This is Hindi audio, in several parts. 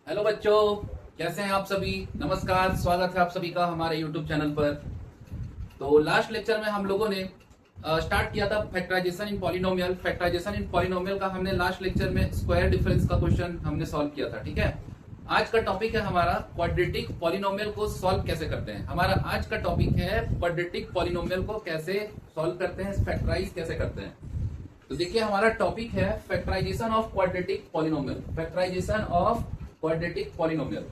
हेलो बच्चों, कैसे हैं आप सभी। नमस्कार, स्वागत है आप सभी का हमारे यूट्यूब चैनल पर। तो लास्ट लेक्चर में हम लोगों ने स्टार्ट किया था फैक्टराइजेशन इन पॉलिनोमियल। फैक्टराइजेशन इन पॉलिनोमियल का हमने लास्ट लेक्चर में स्क्वायर डिफरेंस का क्वेश्चन हमने सॉल्व किया था। ठीक है, आज का टॉपिक है हमारा क्वाड्रेटिक पॉलिनोमियल को सॉल्व कैसे करते हैं। हमारा आज का टॉपिक है क्वाड्रेटिक पॉलिनोमियल को कैसे सॉल्व करते हैं, फैक्टराइज कैसे करते हैं। तो देखिए, हमारा टॉपिक है factorisation of quadratic polynomial. Factorisation of quadratic polynomial.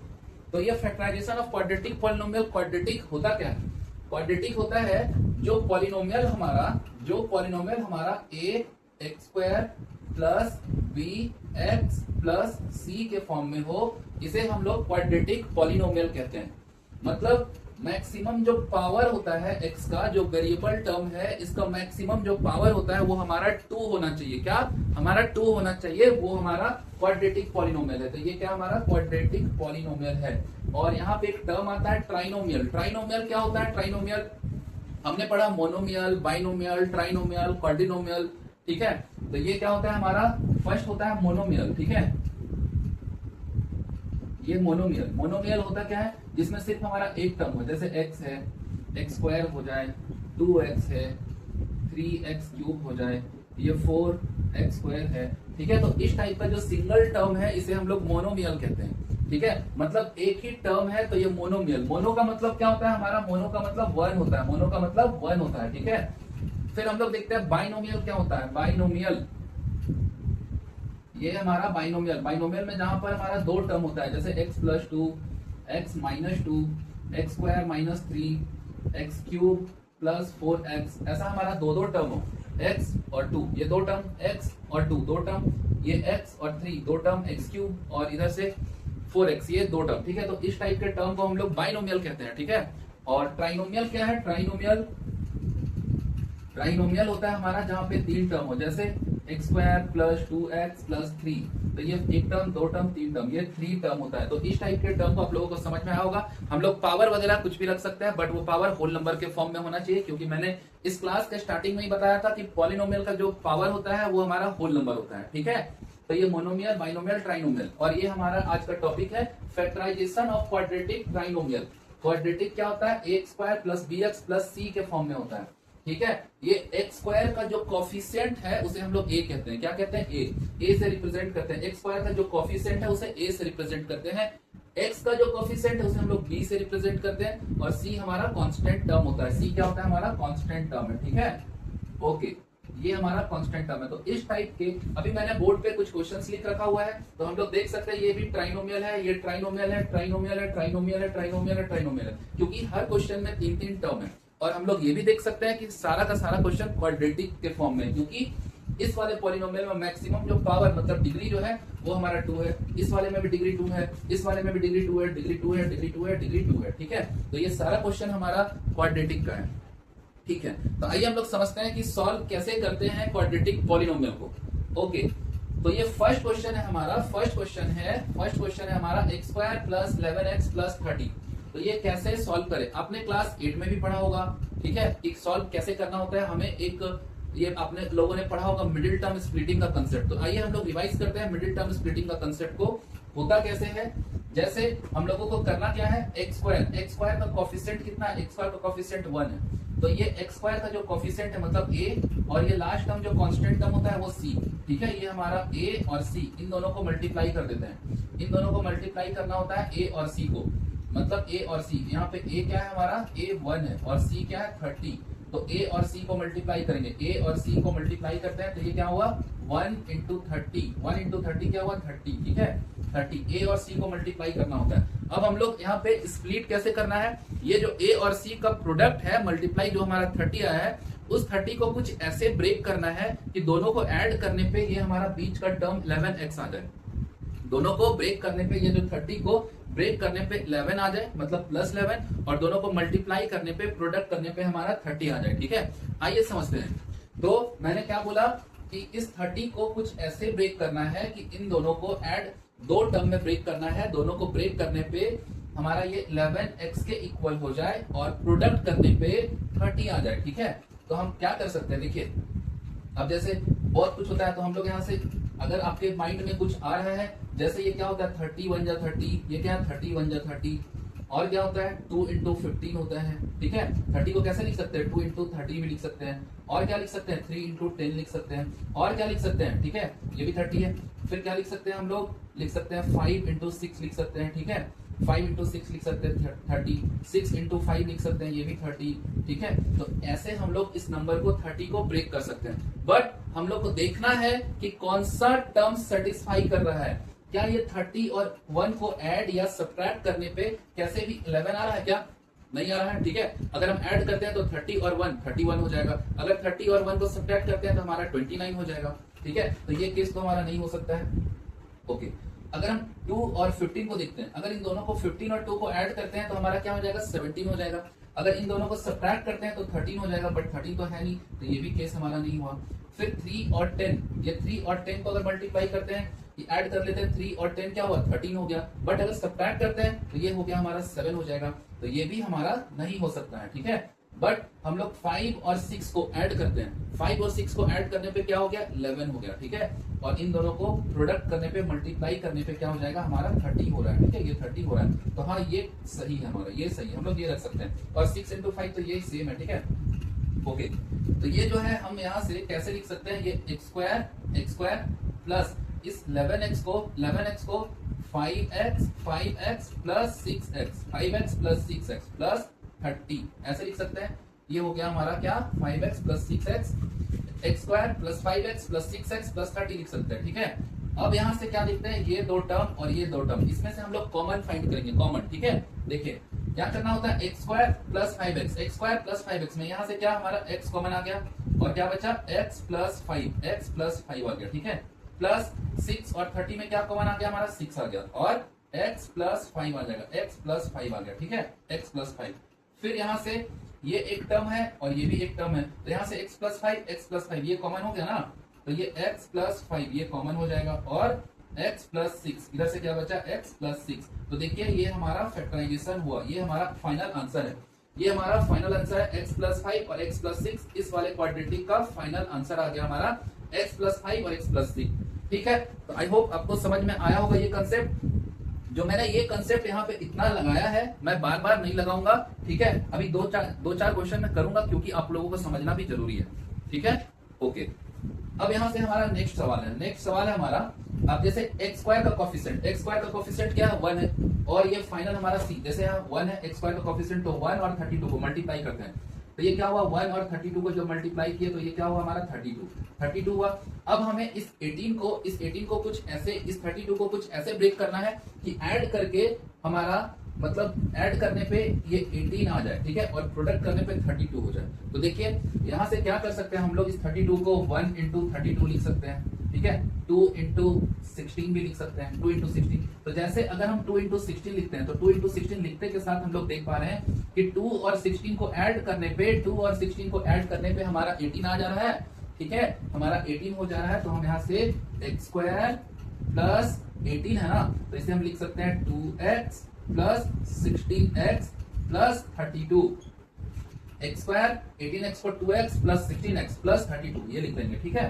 तो ये factorisation of quadratic polynomial, quadratic होता क्या है? क्वाड्रेटिक होता है जो पॉलिनोमियल हमारा A X square plus B X plus C के फॉर्म में हो, इसे हम लोग क्वाड्रेटिक पॉलिनोमियल कहते हैं। मतलब मैक्सिमम जो पावर होता है एक्स का, जो वेरिएबल टर्म है, इसका मैक्सिमम जो पावर होता है वो हमारा 2 होना चाहिए। क्या हमारा 2 होना चाहिए? वो हमारा क्वाड्रेटिक पॉलिनोमियल है। तो ये क्या हमारा क्वाड्रेटिक पॉलिनोमियल है। और यहाँ पे एक टर्म आता है ट्राइनोमियल। ट्राइनोमियल क्या होता है? ट्राइनोमियल हमने पढ़ा मोनोमियल, बाइनोमियल, ट्राइनोमियल, क्वाड्रिनोमियल। ठीक है, तो ये क्या होता है हमारा? फर्स्ट होता है मोनोमियल। ठीक है, ये मोनोमियल होता क्या है? जिसमें सिर्फ हमारा एक टर्म हो, जैसे x है, एक्स स्क्वायर हो जाए, 2x है, 3x क्यूब हो जाए, ये 4x स्क्वायर है। ठीक है, तो इस टाइप का जो सिंगल टर्म है इसे हम लोग मोनोमियल कहते हैं। ठीक है, मतलब एक ही टर्म है तो ये मोनोमियल। मोनो का मतलब क्या होता है हमारा? मोनो का मतलब 1 होता है। मोनो का मतलब 1 होता है। ठीक है, फिर हम लोग देखते हैं बाइनोमियल क्या होता है। बाइनोमियल, ये हमारा बाइनोमियल। बाइनोमियल में जहां पर हमारा 2 टर्म होता है, जैसे x plus 2, x minus 2, x square minus 3, x cube plus 4x, ऐसा हमारा दो टर्म हो, x और 2, ये 2 टर्म, x और 2 2 टर्म, ये x और 3 2 टर्म, एक्स क्यूब और इधर से 4x, ये 2 टर्म। ठीक है, तो इस टाइप के टर्म को हम लोग बाइनोमियल कहते हैं। ठीक है, और ट्राइनोमियल क्या है? ट्राइनोमियल होता है हमारा जहां पे 3 टर्म हो, जैसे x square plus 2x plus 3, तो ये 1 टर्म 2 टर्म 3 टर्म, ये 3 टर्म होता है। तो इस टाइप के टर्म को आप लोगों को समझ में आया होगा। हम लोग पावर वगैरह कुछ भी रख सकते हैं, बट वो पावर होल नंबर के फॉर्म में होना चाहिए, क्योंकि मैंने इस क्लास के स्टार्टिंग में ही बताया था कि पॉलिनोमियल का जो पावर होता है वो हमारा होल नंबर होता है। ठीक है, तो ये मोनोमियल, बाइनोमियल, ट्राइनोमियल, और ये हमारा आज का टॉपिक है factorisation of quadratic trinomial. Quadratic क्या होता है? X square plus B X plus C के फॉर्म में होता है। ठीक है, ये एक्स स्क्वायर का जो कॉफिशिएंट है उसे हम लोग ए कहते हैं। क्या कहते हैं? ए से रिप्रेजेंट करते हैं। एक्स स्क्वायर का जो कॉफिशिएंट है उसे ए से रिप्रेजेंट करते हैं। एक्स का जो कॉफिशिएंट है उसे हम लोग बी से रिप्रेजेंट करते हैं। और सी हमारा कांस्टेंट टर्म होता है। सी क्या होता है? हमारा कांस्टेंट टर्म है। ठीक है, ओके, ये हमारा कांस्टेंट टर्म है। तो इस टाइप के, अभी मैंने बोर्ड पे कुछ क्वेश्चंस लिख रखा हुआ है, तो हम लोग देख सकते हैं ये भी ट्राइनोमियल है, ये ट्राइनोमियल है, ट्राइनोमियल है, ट्राइनोमियल है, ट्राइनोमियल है, ट्राइनोमियल है, क्योंकि हर क्वेश्चन में 3 टर्म है। और हम लोग ये भी देख सकते हैं कि सारा का सारा क्वेश्चन क्वाड्रेटिक के फॉर्म में, क्योंकि इस वाले पॉलिनोमियल में मैक्सिमम जो पावर मतलब डिग्री जो है वो हमारा 2 है, इस वाले में भी डिग्री 2 है, इस वाले में भी डिग्री 2 है, डिग्री 2 है, डिग्री 2 है, डिग्री 2 है। ठीक है, तो ये सारा क्वेश्चन हमारा क्वाड्रेटिक का है। ठीक है, तो आइए हम लोग समझते हैं कि सॉल्व कैसे करते हैं क्वाड्रेटिक पॉलिनोमियल को। ओके, तो ये फर्स्ट क्वेश्चन है हमारा। फर्स्ट क्वेश्चन है हमारा x square plus 11x plus 30। तो ये कैसे सॉल्व करें? आपने क्लास 8 में भी पढ़ा होगा। ठीक है, एक सॉल्व कैसे करना होता है हमें, एक ये आपने लोगों ने पढ़ा होगा मिडिल टर्म स्प्लिटिंग का कंसेप्ट। तो आइए हम लोग रिवाइज करते हैं मिडिल टर्म स्प्लिटिंग का कंसेप्ट को होता कैसे है। जैसे हम लोगों को करना क्या है, एक्स स्क्वायर का कोफिशिएंट कितना है? एक्स स्क्वायर का कोफिशिएंट 1 है, तो ये एक्स स्क्वायर का जो कोफिशिएंट है मतलब ए, और ये लास्ट टर्म जो कांस्टेंट टर्म होता है वो सी। ठीक है, ये हमारा ए और सी, इन दोनों को मल्टीप्लाई कर देते हैं। इन दोनों को मल्टीप्लाई करना होता है ए और सी को, मतलब ए और सी। यहाँ पे ए क्या है हमारा? ए 1 है, और सी क्या है? 30। तो ए और सी को मल्टीप्लाई करेंगे, ए और सी को मल्टीप्लाई करते हैं, तो ये क्या हुआ? 1 इंटू 30, 1 इंटू 30 क्या हुआ? 30। ठीक है, 30 ए और सी को मल्टीप्लाई करना होता है। अब हम लोग यहाँ पे स्प्लिट कैसे करना है, ये जो ए और सी का प्रोडक्ट है मल्टीप्लाई जो हमारा 30 आया है, उस 30 को कुछ ऐसे ब्रेक करना है कि दोनों को ऐड करने पे ये हमारा बीच का टर्म 11x आ जाए। दोनों को ब्रेक करने पे, ये जो 30 को ब्रेक करने पे 11 आ जाए, मतलब प्लस 11, और दोनों को मल्टीप्लाई करने पे, प्रोडक्ट करने पे हमारा 30 आ जाए। ठीक है, आइए समझते हैं। तो मैंने क्या बोला कि इस 30 को कुछ ऐसे ब्रेक करना है कि इन दोनों को ऐड 2 टर्म में ब्रेक करना है। दोनों को ब्रेक करने पे हमारा ये 11x के इक्वल हो जाए और प्रोडक्ट करने पे 30 आ जाए। ठीक है, तो हम क्या कर सकते हैं, देखिए अब जैसे बहुत कुछ होता है, तो हम लोग यहाँ से अगर आपके माइंड में कुछ आ रहा है, जैसे ये क्या होता है 30 1 जा 30, ये क्या है 30 1 जा 30, और क्या होता है 2 into 15 होता है, ठीक है। 30 को कैसे लिख सकते हैं 2 into 30 भी लिख सकते हैं, और क्या लिख सकते हैं 3 into 10 लिख सकते हैं, और क्या लिख सकते हैं, ठीक है ये भी 30 है। फिर क्या लिख सकते हैं हम लोग, लिख सकते हैं 5 into 6 लिख सकते हैं, ठीक है 5 into 6 लिख सकते हैं 30, 6 into 5 लिख सकते हैं ये भी 30, ठीक है। तो ऐसे हम लोग इस नंबर को 30 को ब्रेक कर सकते हैं, बट हम लोग को देखना है कि कौन सा टर्म सेटिस्फाई कर रहा है। क्या ये 30 और 1 को ऐड या सब्ट्रैक्ट करने पे कैसे भी 11 आ रहा है, क्या नहीं आ रहा है, ठीक है। अगर हम ऐड करते हैं तो 30 और 1 31 हो जाएगा, अगर 30 और 1 को सब्ट्रैक्ट करते हैं तो हमारा 29 हो जाएगा, ठीक है। तो ये केस तो हमारा नहीं हो सकता है, ओके। अगर हम 2 और 15 को देखते हैं, अगर इन दोनों को 15 और 2 को ऐड करते हैं तो हमारा क्या हो जाएगा 17 हो जाएगा, अगर इन दोनों को सब्ट्रैक्ट करते हैं तो 13 हो जाएगा, बट 13 तो है नहीं, तो ये भी केस हमारा नहीं हुआ। फिर 3 और 10, ये 3 और 10 को अगर मल्टीप्लाई करते हैं, ये ऐड कर लेते हैं 3 और 10 क्या हुआ 13 हो गया, बट अगर सब्ट्रैक्ट करते हैं तो ये हो गया हमारा 7 हो जाएगा, तो ये भी हमारा नहीं हो सकता है, ठीक है। बट हम लोग 5 और 6 को ऐड करते हैं, 5 और 6 को ऐड करने पे क्या हो गया 11 हो गया, ठीक है। और इन दोनों को प्रोडक्ट करने पे मल्टीप्लाई करने पे क्या हो जाएगा हमारा 30 हो रहा है, ठीक है ये 30 हो रहा है। तो हाँ ये सही है हमारा, ये सही है, हम लोग ये रख सकते हैं। और 6 into 5 तो ये सेम है, ठीक है ओके। तो ये जो है हम यहाँ से कैसे लिख सकते हैं, ये x स्क्वायर प्लस इस 11x को 5x plus 6x 5x plus 6x plus 30 ऐसे लिख सकते हैं। ये हो गया हमारा क्या 5x plus 6x, x square plus 5x plus 6x plus 30 लिख सकते हैं, ठीक है। अब यहाँ से क्या लिखते हैं, ये दो टर्म और ये दो टर्म, इसमें से हम लोग कॉमन फाइंड करेंगे, कॉमन, ठीक है। देखिए क्या करना होता है x square plus 5x, x square plus 5x में यहाँ से क्या हमारा x कॉमन आ गया, और क्या बचा x प्लस 5 आ गया, ठीक है। प्लस 6 और 30 में क्या कॉमन आ गया हमारा 6 आ गया, और x प्लस 5 आ जाएगा, x प्लस 5 आ गया, ठीक है x प्लस 5। फिर यहाँ से ये एक टर्म है और ये भी एक टर्म है, तो यहाँ से x प्लस 5 ये कॉमन हो गया ना, तो ये x प्लस 5 ये कॉमन हो जाएगा, और x प्लस 6 इधर से क्या बचा x प्लस 6। तो देखिए ये हमारा फैक्टराइजेशन हुआ, ये हमारा फाइनल आंसर है, ये हमारा फाइनल आंसर है x प्लस 5 और x प्लस 6, इस वाले क्वाड्रेटिक का फाइनल आंसर आ गया हमारा x प्लस 5 और x प्लस 6, ठीक है। तो आई होप आपको समझ में आया होगा ये कंसेप्ट। जो मैंने ये कंसेप्ट यहाँ पे इतना लगाया है मैं बार बार नहीं लगाऊंगा, ठीक है। अभी दो चार क्वेश्चन मैं करूंगा क्योंकि आप लोगों को समझना भी जरूरी है, ठीक है ओके। अब यहाँ से हमारा नेक्स्ट सवाल है हमारा, अब जैसे x स्क्वायर का कोफिशिएंट क्या है 1 है, और ये फाइनल हमारा c, जैसे यहाँ 1 है x स्क्वायर का कोफिशिएंट, तो 1 और 32 को मल्टीप्लाई करते हैं, तो ये क्या हुआ 1 और 32 को जब मल्टीप्लाई किए तो ये क्या हुआ हमारा 32 हुआ। अब हमें इस 18 को कुछ ऐसे, इस 32 को कुछ ऐसे ब्रेक करना है कि ऐड करके हमारा मतलब ऐड करने पे ये 18 आ जाए, ठीक है, और प्रोडक्ट करने पे 32 हो जाए। तो देखिए यहाँ से क्या कर सकते हैं हम लोग, इस 32 को 1 into 32 लिख सकते हैं, ठीक है, 2 into 16 भी लिख सकते हैं, 2 into 16। तो जैसे अगर हम 2 into 16 लिखते हैं तो 2 into 16 लिखते के साथ हम लोग देख पा रहे हैं कि 2 और 16 को ऐड करने पे हमारा 18 आ जा रहा है, ठीक है, हमारा 18 हो जा रहा है। तो हम यहाँ से x स्क्वायर प्लस 18 है ना, तो इसे हम लिख सकते हैं 2x plus 16x plus 32, x square 18x को 2x प्लस 16x प्लस 32 ये लिख देंगे, ठीक है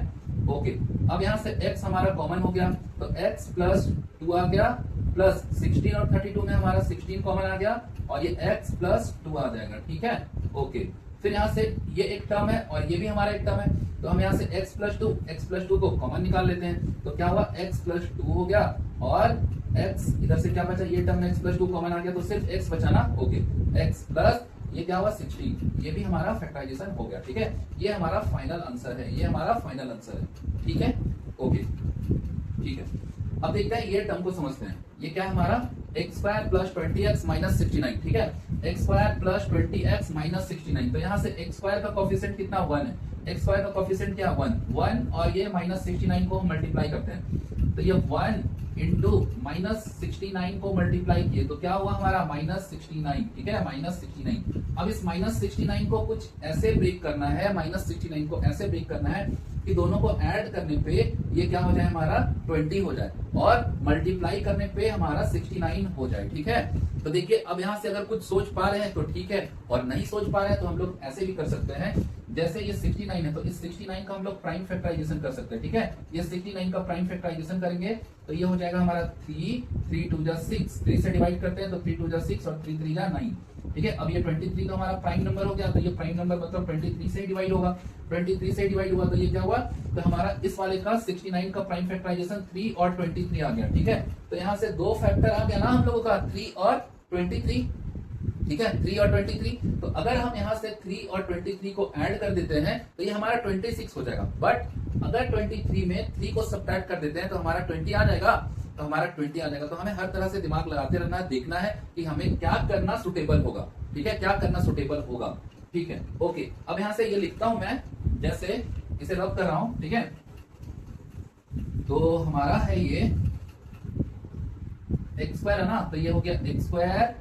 ओके। अब यहाँ से x हमारा कॉमन हो गया, तो x प्लस 2 आ गया, प्लस 16 और 32 में हमारा 16 कॉमन आ गया, और ये x प्लस 2 आ जाएगा, ठीक है ओके। फिर यहाँ से ये एक टर्म है और ये भी हमारा एक टर्म है, तो हम यहाँ से x प्लस 2 को कॉमन निकाल लेते हैं, तो क्या हुआ x प्लस 2 हो गया, और x इधर से क्या बचा, ये टर्म x प्लस 2 कॉमन आ गया, तो सिर्फ x बचा ना ओके, x प्लस ये क्या हुआ 16, ये भी हमारा फैक्टराइजेशन हो गया, ठीक है। ये हमारा फाइनल आंसर है, ये हमारा फाइनल आंसर है, ठीक है ओके, ठीक है। अब देखते हैं ये टर्म को समझते हैं, ये क्या है हमारा x square plus 20x minus 69, ठीक है, x square plus 20x minus 69। तो यहाँ से x स्क्वायर का कोफिशिएंट कितना 1 है, x स्क्वायर का कोफिशिएंट क्या 1 और ये माइनस 69 को हम मल्टीप्लाई करते हैं, तो ये 1 इंटू माइनस 69 को मल्टीप्लाई किए तो क्या हुआ हमारा माइनस 69, ठीक है माइनस 69। अब इस माइनस 69 को कुछ ऐसे ब्रेक करना है, माइनस 69 को ऐसे ब्रेक करना है कि दोनों को ऐड करने पे ये क्या हो जाए हमारा 20 हो जाए, और मल्टीप्लाई करने पे हमारा 69 हो जाए, ठीक है। तो देखिए अब यहाँ से अगर कुछ सोच पा रहे हैं तो ठीक है, और नहीं सोच पा रहे हैं तो हम लोग ऐसे भी कर सकते हैं, जैसे ये 69 है तो इस 69 का हम लोग प्राइम फैक्टराइजेशन कर सकते हैं, ठीक है। ये 69 का प्राइम फैक्टराइजेशन करेंगे तो ये हो जाएगा हमारा 3 2 जा 6, 3 से डिवाइड करते हैं तो 3 2 जा 6 और 3 3 जा 9, ठीक है। अब ये 23 तो हमारा प्राइम नंबर हो गया, तो ये प्राइम नंबर मतलब 23 से डिवाइड होगा, 23 से डिवाइड हुआ तो ये क्या हुआ, तो हमारा इस वाले का 69 का प्राइम फैक्टराइजेशन 3 और 23 आ गया, ठीक है। तो यहाँ से दो फैक्टर आ गया ना हम लोगों का, 3 और 23, ठीक है, 3 और 23। तो अगर हम यहाँ से 3 और 23 को ऐड कर देते हैं तो ये हमारा 26 हो जाएगा। बट अगर 23 में 3 को सब्ट्रैक्ट कर देते हैं तो हमारा 20 आ जाएगा, तो हमारा 20 आ जाएगा। तो हमें हर तरह से दिमाग लगाते रहना है, देखना है कि हमें क्या करना सुटेबल होगा, ठीक है, क्या करना सुटेबल होगा, ठीक है। ओके, अब यहाँ से ये लिखता हूं मैं, जैसे इसे रब कर रहा हूं, ठीक है। तो हमारा है ये एक्स स्क्वायर है ना, तो ये हो गया एक्स स्क्वायर,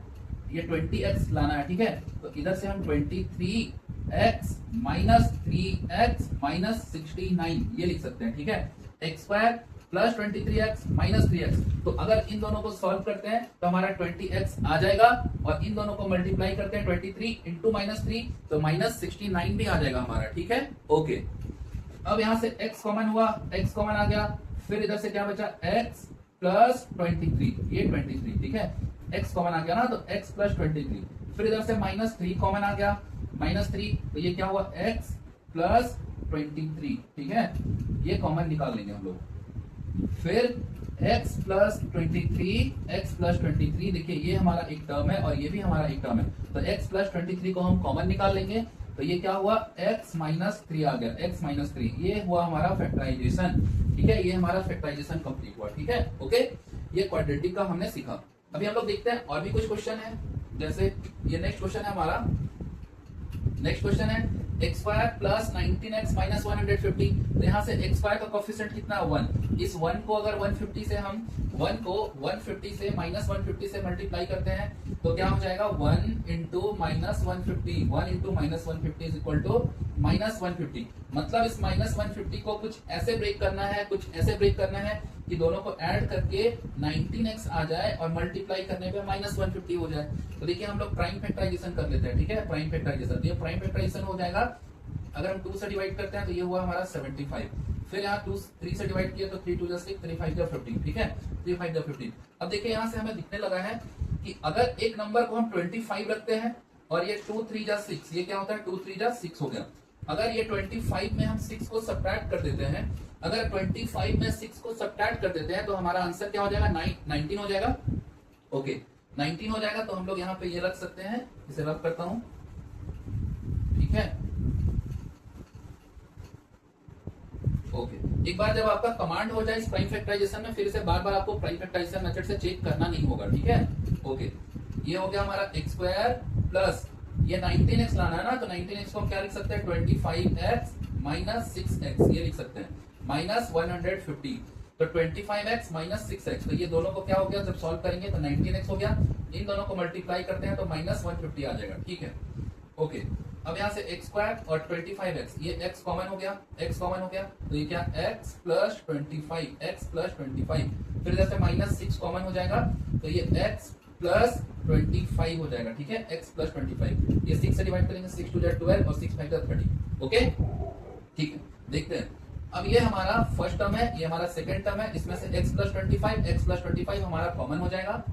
ये 20x लाना है, ठीक है। तो इधर से हम 23x माइनस 3x माइनस 69 ये लिख सकते हैं, ठीक है। X square plus 23x minus 3x, तो अगर इन दोनों को सॉल्व करते हैं तो हमारा 20x आ जाएगा, और इन दोनों को मल्टीप्लाई करते हैं 23 इंटू माइनस 3 तो माइनस 69 भी आ जाएगा हमारा, ठीक है। ओके, अब यहाँ से x कॉमन हुआ, x कॉमन आ गया, फिर इधर से क्या बचा, x प्लस 23, ये 23, ठीक है। x कॉमन आ गया ना, तो x प्लस 23, फिर इधर से माइनस 3 कॉमन आ गया, माइनस 3, तो ये क्या हुआ, x प्लस 23, ठीक है। ये कॉमन निकाल लेंगे हम लोग, फिर x प्लस 23, x प्लस 23, देखिए ये हमारा एक टर्म है और ये भी हमारा एक टर्म है, तो x प्लस 23 को हम कॉमन निकाल लेंगे, तो ये क्या हुआ, x माइनस 3 आ गया, x माइनस 3, ये हुआ हमारा फैक्टराइजेशन, ठीक है। ये हमारा फैक्टराइजेशन कंप्लीट हुआ, ठीक है। ओके, ये क्वाड्रेटिक का हमने सीखा। अभी हम लोग देखते हैं और भी कुछ क्वेश्चन है, जैसे ये नेक्स्ट क्वेश्चन है हमारा, नेक्स्ट क्वेश्चन है X square plus 19x minus 150, तो यहाँ से एक्स स्क्वायर का कोफिशिएंट कितना है, 1। इस 1 को अगर 150 से हम 1 को 150 से माइनस 150 से मल्टीप्लाई करते हैं तो क्या हो जाएगा, 1 into minus 150, 1 into minus 150 is equal to minus 150। मतलब इस माइनस 150 को कुछ ऐसे ब्रेक करना है, कुछ ऐसे ब्रेक करना है कि दोनों को ऐड करके 19x आ जाए और मल्टीप्लाई करने पे माइनस 150 हो जाए। तो देखिए हम लोग प्राइम फैक्टराइजेशन कर लेते हैं, ठीक है। प्राइम फैक्टराइजेशन, ये प्राइम फैक्टराइजेशन हो जाएगा, अगर हम 2 से डिवाइड करते हैं तो ये हुआ हमारा 75, फिर यहाँ 3 से डिवाइड किया तो 3 2 6, 3 5 15, ठीक है, 3 5 15। अब देखिए यहाँ से हमें दिखने लगा है कि अगर एक नंबर को हम 25 रखते हैं और ये 2 3 जा 6, ये क्या होता है, 2 3 जा 6 हो गया। अगर ये 25 में हम 6 को सब्ट्रैक्ट कर देते हैं, अगर 25 में 6 को सब्ट्रैक्ट कर देते हैं तो हमारा आंसर क्या हो जाएगा, 19 हो जाएगा। ओके, 19 हो जाएगा, तो हम लोग यहाँ पे ये रख सकते हैं, इसे रब करता हूं, ठीक है। ओके, एक बार जब आपका कमांड हो जाए इस प्राइम फैक्टराइजेशन में, फिर से बार बार आपको प्राइम फैक्टराइजेशन मेथड से चेक करना नहीं होगा, ठीक है। ओके, ये हो गया हमारा एक्स स्क्वायर प्लस ये 19x लाना है ना, तो 19x को हम क्या लिख सकते हैं, 25x माइनस 6x, ये लिख सकते हैं, माइनस 150। तो 25x माइनस 6x, तो ये दोनों को क्या हो गया, जब सॉल्व करेंगे तो 19x हो गया, इन दोनों को मल्टीप्लाई करते हैं तो माइनस 150 आ जाएगा, ठीक है। ओके, अब यहाँ से एक्स स्क्वायर और 25x, ये x कॉमन हो गया, x कॉमन हो गया, तो ये क्या, x प्लस 25, x प्लस 25, फिर इधर से माइनस 6 कॉमन हो जाएगा, तो ये x प्लस 25 हो जाएगा, ठीक है, x प्लस 25, ये 6 से डिवाइड करेंगे, 6 2 जा 12 और 6 5 जा 30, ओके, ठीक है। देखते हैं, अब ये हमारा फर्स्ट टर्म है, ये हमारा सेकंड टर्म है, इसमें से x प्लस 25 हमारा कॉमन हो जाएगा,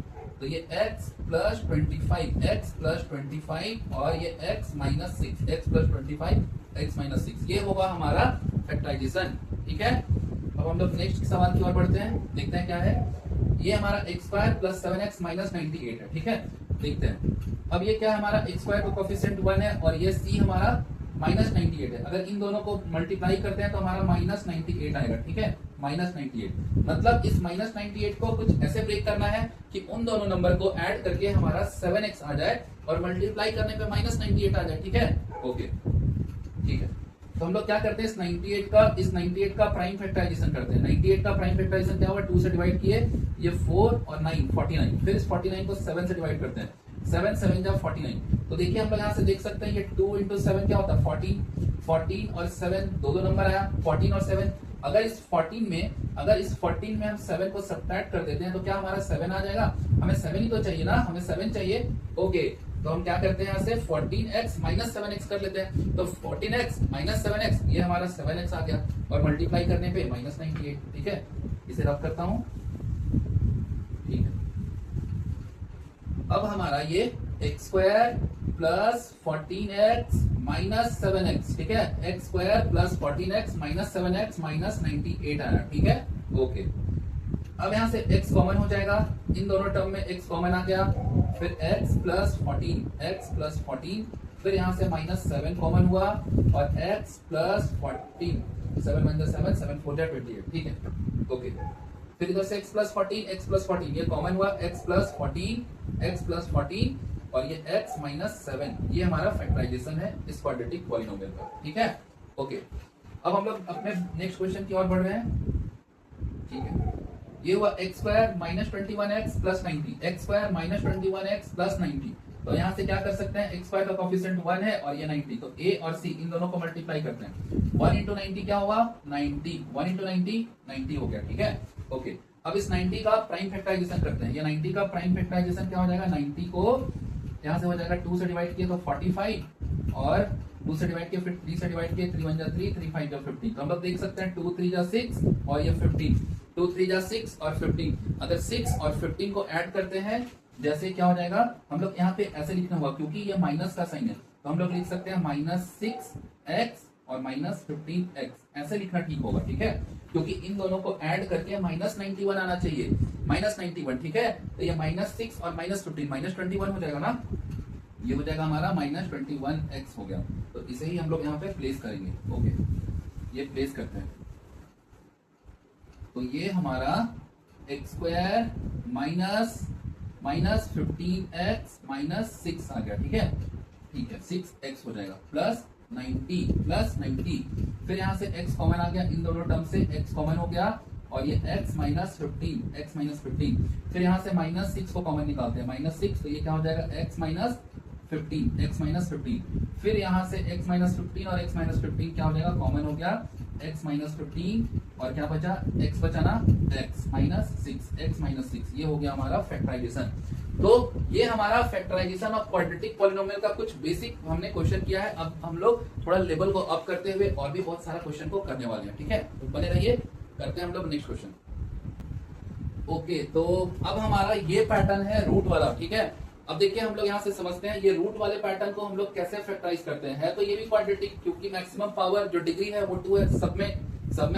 तो ये x प्लस 25, x प्लस 25 और ये x minus 6, x plus 25, x minus 6, ये होगा हमारा फैक्टराइजेशन, ठीक है। अब हम लोग नेक्स्ट सवाल की ओर बढ़ते हैं, देखते हैं क्या है। ये हमारा x square plus 7x minus 98 है, ठीक है। देखते हैं, अब ये क्या है, हमारा एक्स स्क्वायर का कोफिशिएंट 1 है और ये c हमारा माइनस 98 है। अगर इन दोनों को मल्टीप्लाई करते हैं तो हमारा माइनस 98 आएगा, ठीक है, माइनस 98। मतलब इस माइनस 98 को कुछ ऐसे ब्रेक करना है कि उन दोनों नंबर को ऐड करके हमारा 7x आ जाए और मल्टीप्लाई करने पे माइनस 98 आ जाए, ठीक है। ओके, ठीक है, तो हम लोग क्या करते हैं, इस 98 का प्राइम फैक्टराइजेशन करते हैं। 98 का प्राइम फैक्टराइजेशन क्या होगा, 2 से डिवाइड किए, ये 4 और 9 49, फिर इस 49 को 7 से डिवाइड करते हैं, 7 7 जा 49। तो देखिए हम लोग यहाँ से देख सकते हैं, ये 2 इंटू 7 क्या होता है, 14 और 7 दो नंबर आया, 14 और 7। अगर इस 14 में हम 7 को सब्ट्रैक्ट कर देते हैं तो क्या हमारा 7 आ जाएगा, हमें 7 ही तो चाहिए ना, हमें 7 चाहिए। ओके, तो हम क्या करते हैं यहाँ से 14x माइनस 7x कर लेते हैं। तो 14x माइनस 7x ये हमारा 7x आ गया और मल्टीप्लाई करने पे माइनस 98। ठीक है, इसे रब करता हूं। ठीक है, अब हमारा ये x square plus 14x minus 7x, ठीक है, X square plus 14x minus 7x minus 98 आया। ठीक है, ओके। अब यहाँ से x कॉमन हो जाएगा, इन दोनों टर्म में x कॉमन आ गया, फिर x प्लस 14, फिर यहाँ से माइनस 7 कॉमन हुआ और x प्लस 14, 7 वन 7, 7 4 28। ठीक है, ओके। फिर इधर से x प्लस 14 ये कॉमन हुआ, x प्लस 14 और ये x माइनस 7, ये हमारा फैक्टराइजेशन है इस क्वाड्रेटिक पॉलिनोमियल का। ठीक है, ओके। अब हम लोग अपने नेक्स्ट क्वेश्चन की ओर बढ़ रहे हैं। ठीक है, ये हुआ x square minus 21x plus 90, x square minus 21x plus 90। तो यहाँ से क्या कर सकते हैं, एक्स स्क्वायर का कोफिशिएंट 1 है और ये 90, तो a और c इन दोनों को मल्टीप्लाई करते हैं। 1 इंटू 90 क्या हुआ, 90, 1 इंटू 90 हो गया। ठीक है, ओके। अब इस 90 का प्राइम फैक्टराइजेशन करते हैं। ये 90 का प्राइम फैक्टराइजेशन क्या हो जाएगा, 90 को यहाँ से हो जाएगा 2 से डिवाइड किया तो 45 और 2 से डिवाइड किया, फिर 3 से डिवाइड किया, 3 1 जा 3, 3 5 जा 15। तो हम लोग देख सकते हैं 2 3 जा 6 और ये 15, 2 3 जा 6 और 15। अगर 6 और 15 को ऐड करते हैं, जैसे क्या हो जाएगा, हम लोग यहाँ पे ऐसे लिखना होगा क्योंकि ये माइनस का साइन है, तो हम लोग लिख सकते हैं माइनस 6x और माइनस 15x, ऐसे लिखना ठीक होगा। ठीक है, क्योंकि इन दोनों को ऐड करके माइनस 91 आना चाहिए, माइनस 91। ठीक है, तो ये माइनस 6 और माइनस 15 माइनस 21 हो जाएगा ना, ये हो जाएगा हमारा माइनस 21x हो गया। तो इसे ही हम लोग यहाँ पे प्लेस करेंगे। ओके, ये प्लेस करते हैं। तो ये हमारा x square minus 15x minus 6 आ गया। ठीक है, 6x हो जाएगा प्लस 90, फिर यहाँ से x कॉमन आ गया, इन दोनों टर्म से x कॉमन हो गया और ये x माइनस 15, फिर यहाँ से माइनस 6 को कॉमन निकालते हैं, माइनस 6, तो ये क्या हो जाएगा x माइनस 15, फिर यहाँ से x माइनस 15 और x माइनस 15 क्या हो जाएगा, कॉमन हो गया, x माइनस 15 और क्या बचा, x बचा ना, x माइनस 6, ये हो गया हमारा फैक्टराइजेशन। तो ये हमारा फैक्टराइजेशन ऑफ क्वाड्रेटिक पॉलिनोमियल का कुछ बेसिक हमने क्वेश्चन किया है। अब हम लोग थोड़ा लेवल को अप करते हुए और भी बहुत सारा क्वेश्चन को करने वाले हैं। ठीक है, तो बने रहिए, करते हैं हम लोग नेक्स्ट क्वेश्चन। ओके, तो अब हमारा ये पैटर्न है रूट वाला। ठीक है, अब देखिए हम लोग यहाँ से समझते हैं ये रूट वाले पैटर्न को हम लोग कैसे फैक्टराइज करते हैं। तो ये भी क्वाड्रेटिक, क्योंकि मैक्सिमम पावर जो डिग्री है वो 2 है, सब में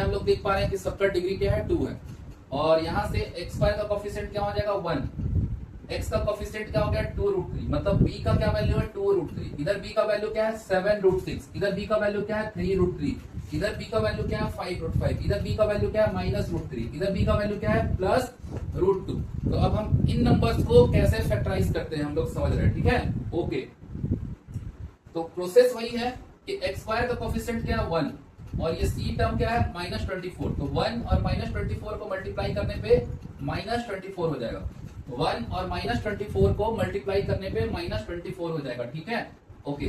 हम लोग देख पा रहे हैं कि सबका डिग्री क्या है, 2 है। और यहाँ से एक्स स्क्वायर का कोफिशिएंट क्या हो जाएगा, 1, x का कोफिशिएंट क्या हो गया, 2√3, मतलब b का क्या वैल्यू है, 2√3, इधर b का वैल्यू क्या है, 7√6, इधर b का वैल्यू क्या है, 3√3, इधर b का वैल्यू क्या है, 5√5, इधर b का वैल्यू क्या है, -√3, इधर b का वैल्यू क्या है, +√2। तो अब हम इन नंबर्स को कैसे फैक्टराइज करते हैं हम लोग समझ रहे हैं। ठीक है, ओके। तो प्रोसेस वही है कि एक्स स्क्वायर का कोफिशिएंट क्या है, 1 और ये c टर्म क्या है, -24। तो 1 और -24 को मल्टीप्लाई करने पे -24 हो जाएगा, 1 और -24 को मल्टीप्लाई करने पे -24 हो जाएगा। ठीक है, ओके।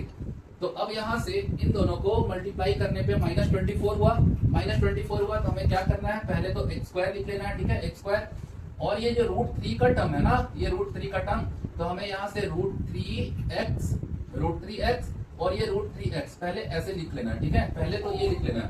तो अब यहाँ से इन दोनों को मल्टीप्लाई करने पे -24 हुआ, तो हमें क्या करना है, पहले तो एक्स स्क्वायर लिख लेना है। ठीक है, एक्स स्क्वायर, और ये जो √3 का टर्म है ना, ये √3 का टर्म, तो हमें यहाँ से √3x और ये √3x पहले ऐसे लिख लेना है। ठीक है, पहले तो ये लिख लेना है।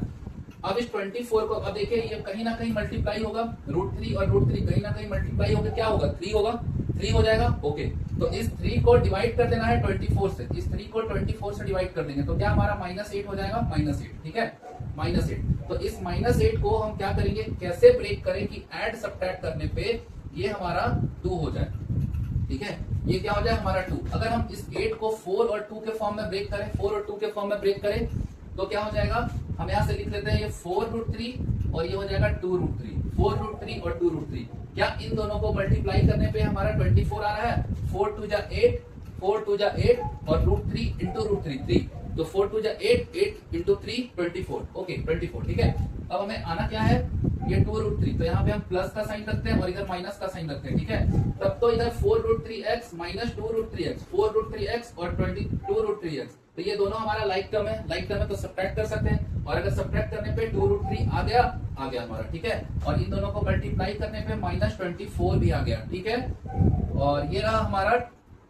अब इस 24 को, अब देखिए ये कहीं ना कहीं मल्टीप्लाई होगा, √3 और √3 कहीं ना कहीं मल्टीप्लाई होगा, क्या होगा, 3 होगा, 3 हो जाएगा। ओके, तो इस 3 को डिवाइड कर देना है 24 से, इस 3 को 24 से डिवाइड कर देंगे तो क्या हमारा -8 हो जाएगा, -8। ठीक है, -8। तो इस -8 को हम क्या करेंगे, कैसे ब्रेक करें कि ऐड सब्ट्रैक्ट करने पे ये हमारा 2 हो जाए। ठीक है, ये क्या हो जाए हमारा 2। अगर हम इस 8 को 4 और 2 के फॉर्म में ब्रेक करें, 4 और 2 के फॉर्म में ब्रेक करें तो क्या हो जाएगा, हम यहाँ से लिख लेते हैं ये 4√3 और ये हो जाएगा 2√3, 4√3 और 2√3। क्या इन दोनों को मल्टीप्लाई करने पे हमारा 24 आ रहा है, 4 2 जा 8, 4 2 जा 8 और √3 इंटू √3 3, तो 4 2 जा 8, 8 इंटू 3 24। ओके, 24। ठीक है, अब हमें आना क्या है, ये 2√3, तो यहाँ पे हम प्लस का साइन रखते हैं और इधर माइनस का साइन रखते हैं। ठीक है, तब तो इधर 4√3x माइनस 2√3x, 4√3x और 2√3x, तो ये दोनों हमारा लाइक टर्म है, तो सब्ट्रैक्ट कर सकते हैं, और अगर सब्ट्रैक्ट करने पे 2√3 आ गया हमारा। ठीक है, और इन दोनों को मल्टीप्लाई करने पे -24 भी आ गया। ठीक है, और ये रहा हमारा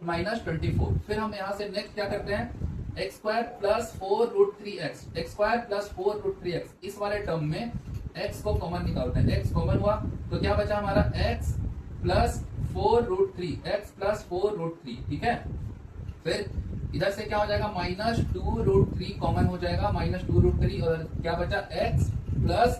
माइनस 24। फिर हम यहाँ से नेक्स्ट क्या करते हैं, x square plus 4√3x, x square plus 4√3x, इस वाले टर्म में x को कॉमन निकालते हैं। x कॉमन हुआ तो क्या बचा हमारा x प्लस 4√3, x प्लस 4√3, ठीक है। फिर इधर से क्या हो जाएगा, माइनस 2√3 कॉमन हो जाएगा, माइनस 2√3, और क्या बचा x प्लस,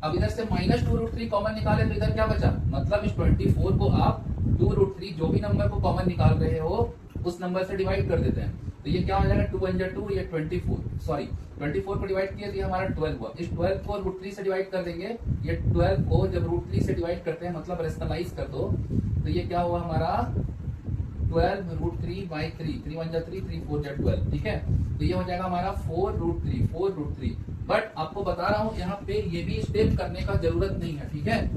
अब इधर से माइनस 2√3 कॉमन निकाले तो इधर क्या बचा, मतलब इस 24 को आप 2√3 जो भी नंबर को कॉमन निकाल रहे हो उस नंबर से डिवाइड कर देते हैं। तो ये क्या हो जाएगा, 2 × 2, ये 24, सॉरी 24 को डिवाइड किया तो ये हमारा 12 हुआ। इस 12 को √3 से डिवाइड कर देंगे, ये 12 को जब √3 से डिवाइड करते हैं मतलब रेशनलाइज कर दो तो ये क्या हुआ हमारा 12√3/3, 3 × 1 = 3, 3 × 4 = 12, ठीक है। तो ये हो जाएगा हमारा 4√3। बट आपको बता रहा हूं यहाँ पे ये भी स्टेप करने का जरूरत नहीं है, ठीक है।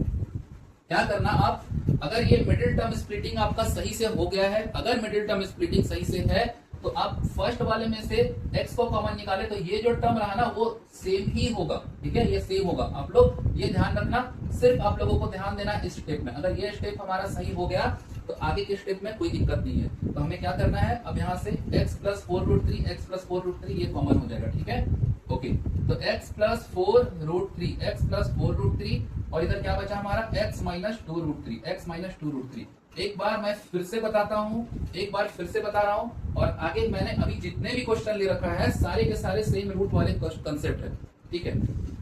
क्या करना आप, अगर ये मिडिल टर्म स्प्लिटिंग आपका सही से हो गया है, अगर मिडिल टर्म स्प्लिटिंग सही से है तो आप फर्स्ट वाले में से x को कॉमन निकाले तो ये जो टर्म रहा ना वो सेम ही होगा, ठीक है, ये सेम होगा। आप लोग ये ध्यान रखना, सिर्फ आप लोगों को ध्यान देना इस स्टेप में। अगर ये स्टेप हमारा सही हो गया तो आगे के स्टेप में कोई दिक्कत नहीं है। तो हमें क्या करना है, अब यहाँ से x प्लस 4√3 ये कॉमन हो जाएगा, ठीक है, ओके। तो x प्लस 4√3 और इधर क्या बचा हमारा x माइनस 2√3। एक बार मैं फिर से बताता हूँ, एक बार फिर से बता रहा हूँ, और आगे मैंने अभी जितने भी क्वेश्चन ले रखा है सारे के सारे सेम रूट वाले कंसेप्ट है, ठीक है।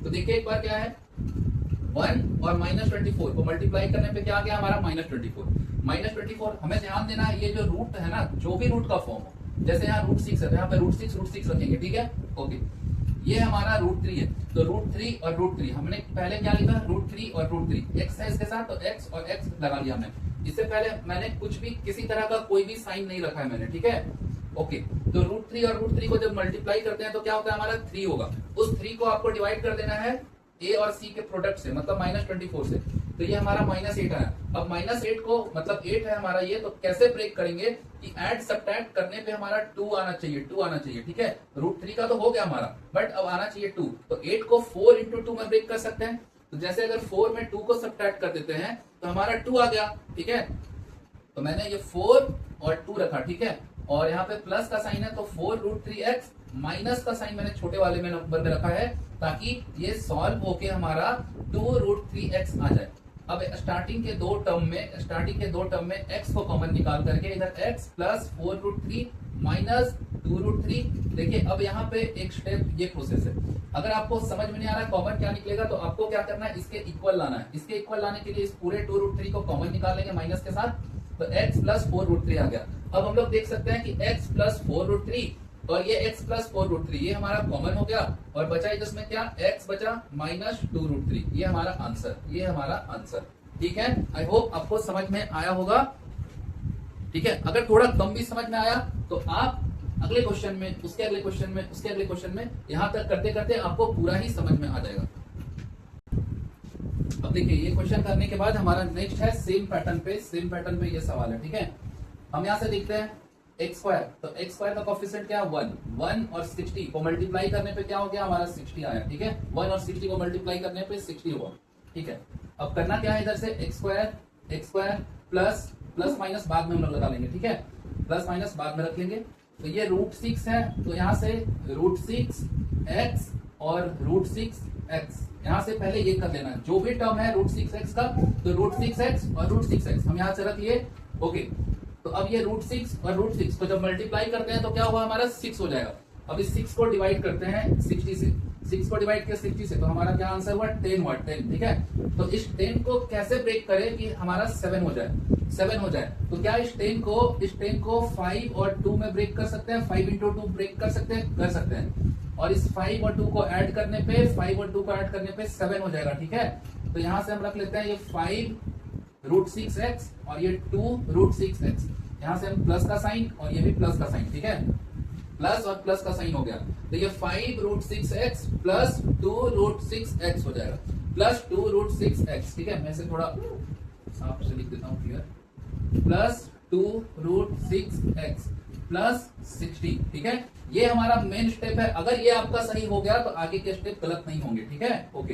तो देखिए एक बार क्या है, 1 और -24 को मल्टीप्लाई करने पे क्या आ गया हमारा -24। हमें ध्यान देना है, ये जो रूट है ना, जो भी रूट का फॉर्म हो, जैसे यहाँ √6 है तो यहाँ पे √6 रखेंगे, ठीक है, ओके। ये हमारा √3 है तो √3 और √3 हमने पहले क्या लिखा, √3 और √3, x है इसके साथ तो x और x लगा लिया हमने। इससे पहले मैंने कुछ भी किसी तरह का कोई भी साइन नहीं रखा है मैंने, ठीक है, ओके। तो √3 और √3 को जब मल्टीप्लाई करते हैं तो क्या होता है हमारा 3 होगा। उस 3 को आपको डिवाइड कर देना है a और c के प्रोडक्ट से, मतलब -24 से। तो ये हमारा -8 है। अब -8 को मतलब 8 है हमारा ये, तो कैसे ब्रेक करेंगे कि ऐड सब्ट्रैक्ट करने पे हमारा 2 आना चाहिए, ठीक है। √3 का तो हो गया हमारा, बट अब आना चाहिए 2। तो 8 को 4 × 2 में ब्रेक कर सकते हैं। तो जैसे अगर 4 में 2 को सब्ट्रैक्ट कर देते हैं तो हमारा 2 आ गया, ठीक है। तो मैंने ये 4 और 2 रखा, ठीक है, और यहाँ पे प्लस का साइन है तो 4√3x, माइनस का साइन मैंने छोटे वाले में नंबर में रखा है ताकि ये सॉल्व होके हमारा 2√3x आ जाए। अब स्टार्टिंग के दो टर्म में x को कॉमन निकाल करके इधर x प्लस 4√3 माइनस 2√3। देखिए अब यहाँ पे एक स्टेप ये प्रोसेस है, अगर आपको समझ में नहीं आ रहा कॉमन क्या निकलेगा तो आपको क्या करना है, इसके इक्वल लाना है। इसके इक्वल लाने के लिए इस पूरे 2√3 को कॉमन निकाल लेंगे माइनस के साथ, तो x प्लस 4√3 आ गया। अब हम लोग देख सकते हैं कि x प्लस 4√3 और ये x प्लस 4√3 ये हमारा कॉमन हो गया, और बचा इसमें क्या, x बचा माइनस 2√3। ये हमारा आंसर, ठीक है। आई होप आपको समझ में आया होगा, ठीक है। अगर थोड़ा कम भी समझ में आया तो आप अगले क्वेश्चन में, उसके अगले क्वेश्चन में यहां तक करते करते आपको पूरा ही समझ में आ जाएगा। अब देखिए ये क्वेश्चन करने के बाद हमारा नेक्स्ट है सेम पैटर्न पे ये सवाल है, ठीक है। हम यहां से देखते हैं एक्स स्क्वायर, तो एक्स स्क्वायर का कोफिशिएंट क्या है 1 और 60 को मल्टीप्लाई करने पे क्या हो गया हमारा 60 आया, ठीक है। 1 और 60 को मल्टीप्लाई करने पे 60 हुआ, ठीक है। अब करना क्या है, इधर से एक्स स्क्वायर प्लस माइनस बाद में हम लोग लगा लेंगे, ठीक है, प्लस माइनस बाद में रख लेंगे। तो ये √6 है तो यहाँ से √6x और √6x, यहाँ से पहले ये कर लेना, जो भी टर्म है √6x का तो √6x और √6x हम यहाँ से रख लिए, ओके। तो अब ये √6 और √6 को जब मल्टीप्लाई करते हैं तो क्या हुआ हमारा 6 हो जाएगा। अब इस 6 को डिवाइड करते हैं 60 से, 6 को डिवाइड किया 60 से तो हमारा क्या आंसर हुआ 10, ठीक है। तो इस 10 को कैसे ब्रेक करें कि हमारा 7 हो जाए। तो क्या इस 10 को 5 और 2 में ब्रेक कर सकते हैं, 5 × 2 ब्रेक कर सकते हैं। और इस 5 और 2 को ऐड करने पे 7 हो जाएगा, ठीक है। तो यहाँ से हम रख लेते हैं ये 5√6x और ये 2√6x, यहाँ से हम प्लस का साइन और ये भी प्लस का साइन, ठीक है, प्लस और प्लस का साइन हो गया। तो ये 5√6x प्लस 2√6x हो जाएगा, प्लस 2√6x, ठीक है। मैं इसे थोड़ा साफ से लिख देता हूँ क्लियर, प्लस 2√6x प्लस 60, ठीक है। ये हमारा मेन स्टेप है। अगर ये आपका सही हो गया तो आगे के स्टेप गलत नहीं होंगे, ठीक है, ओके।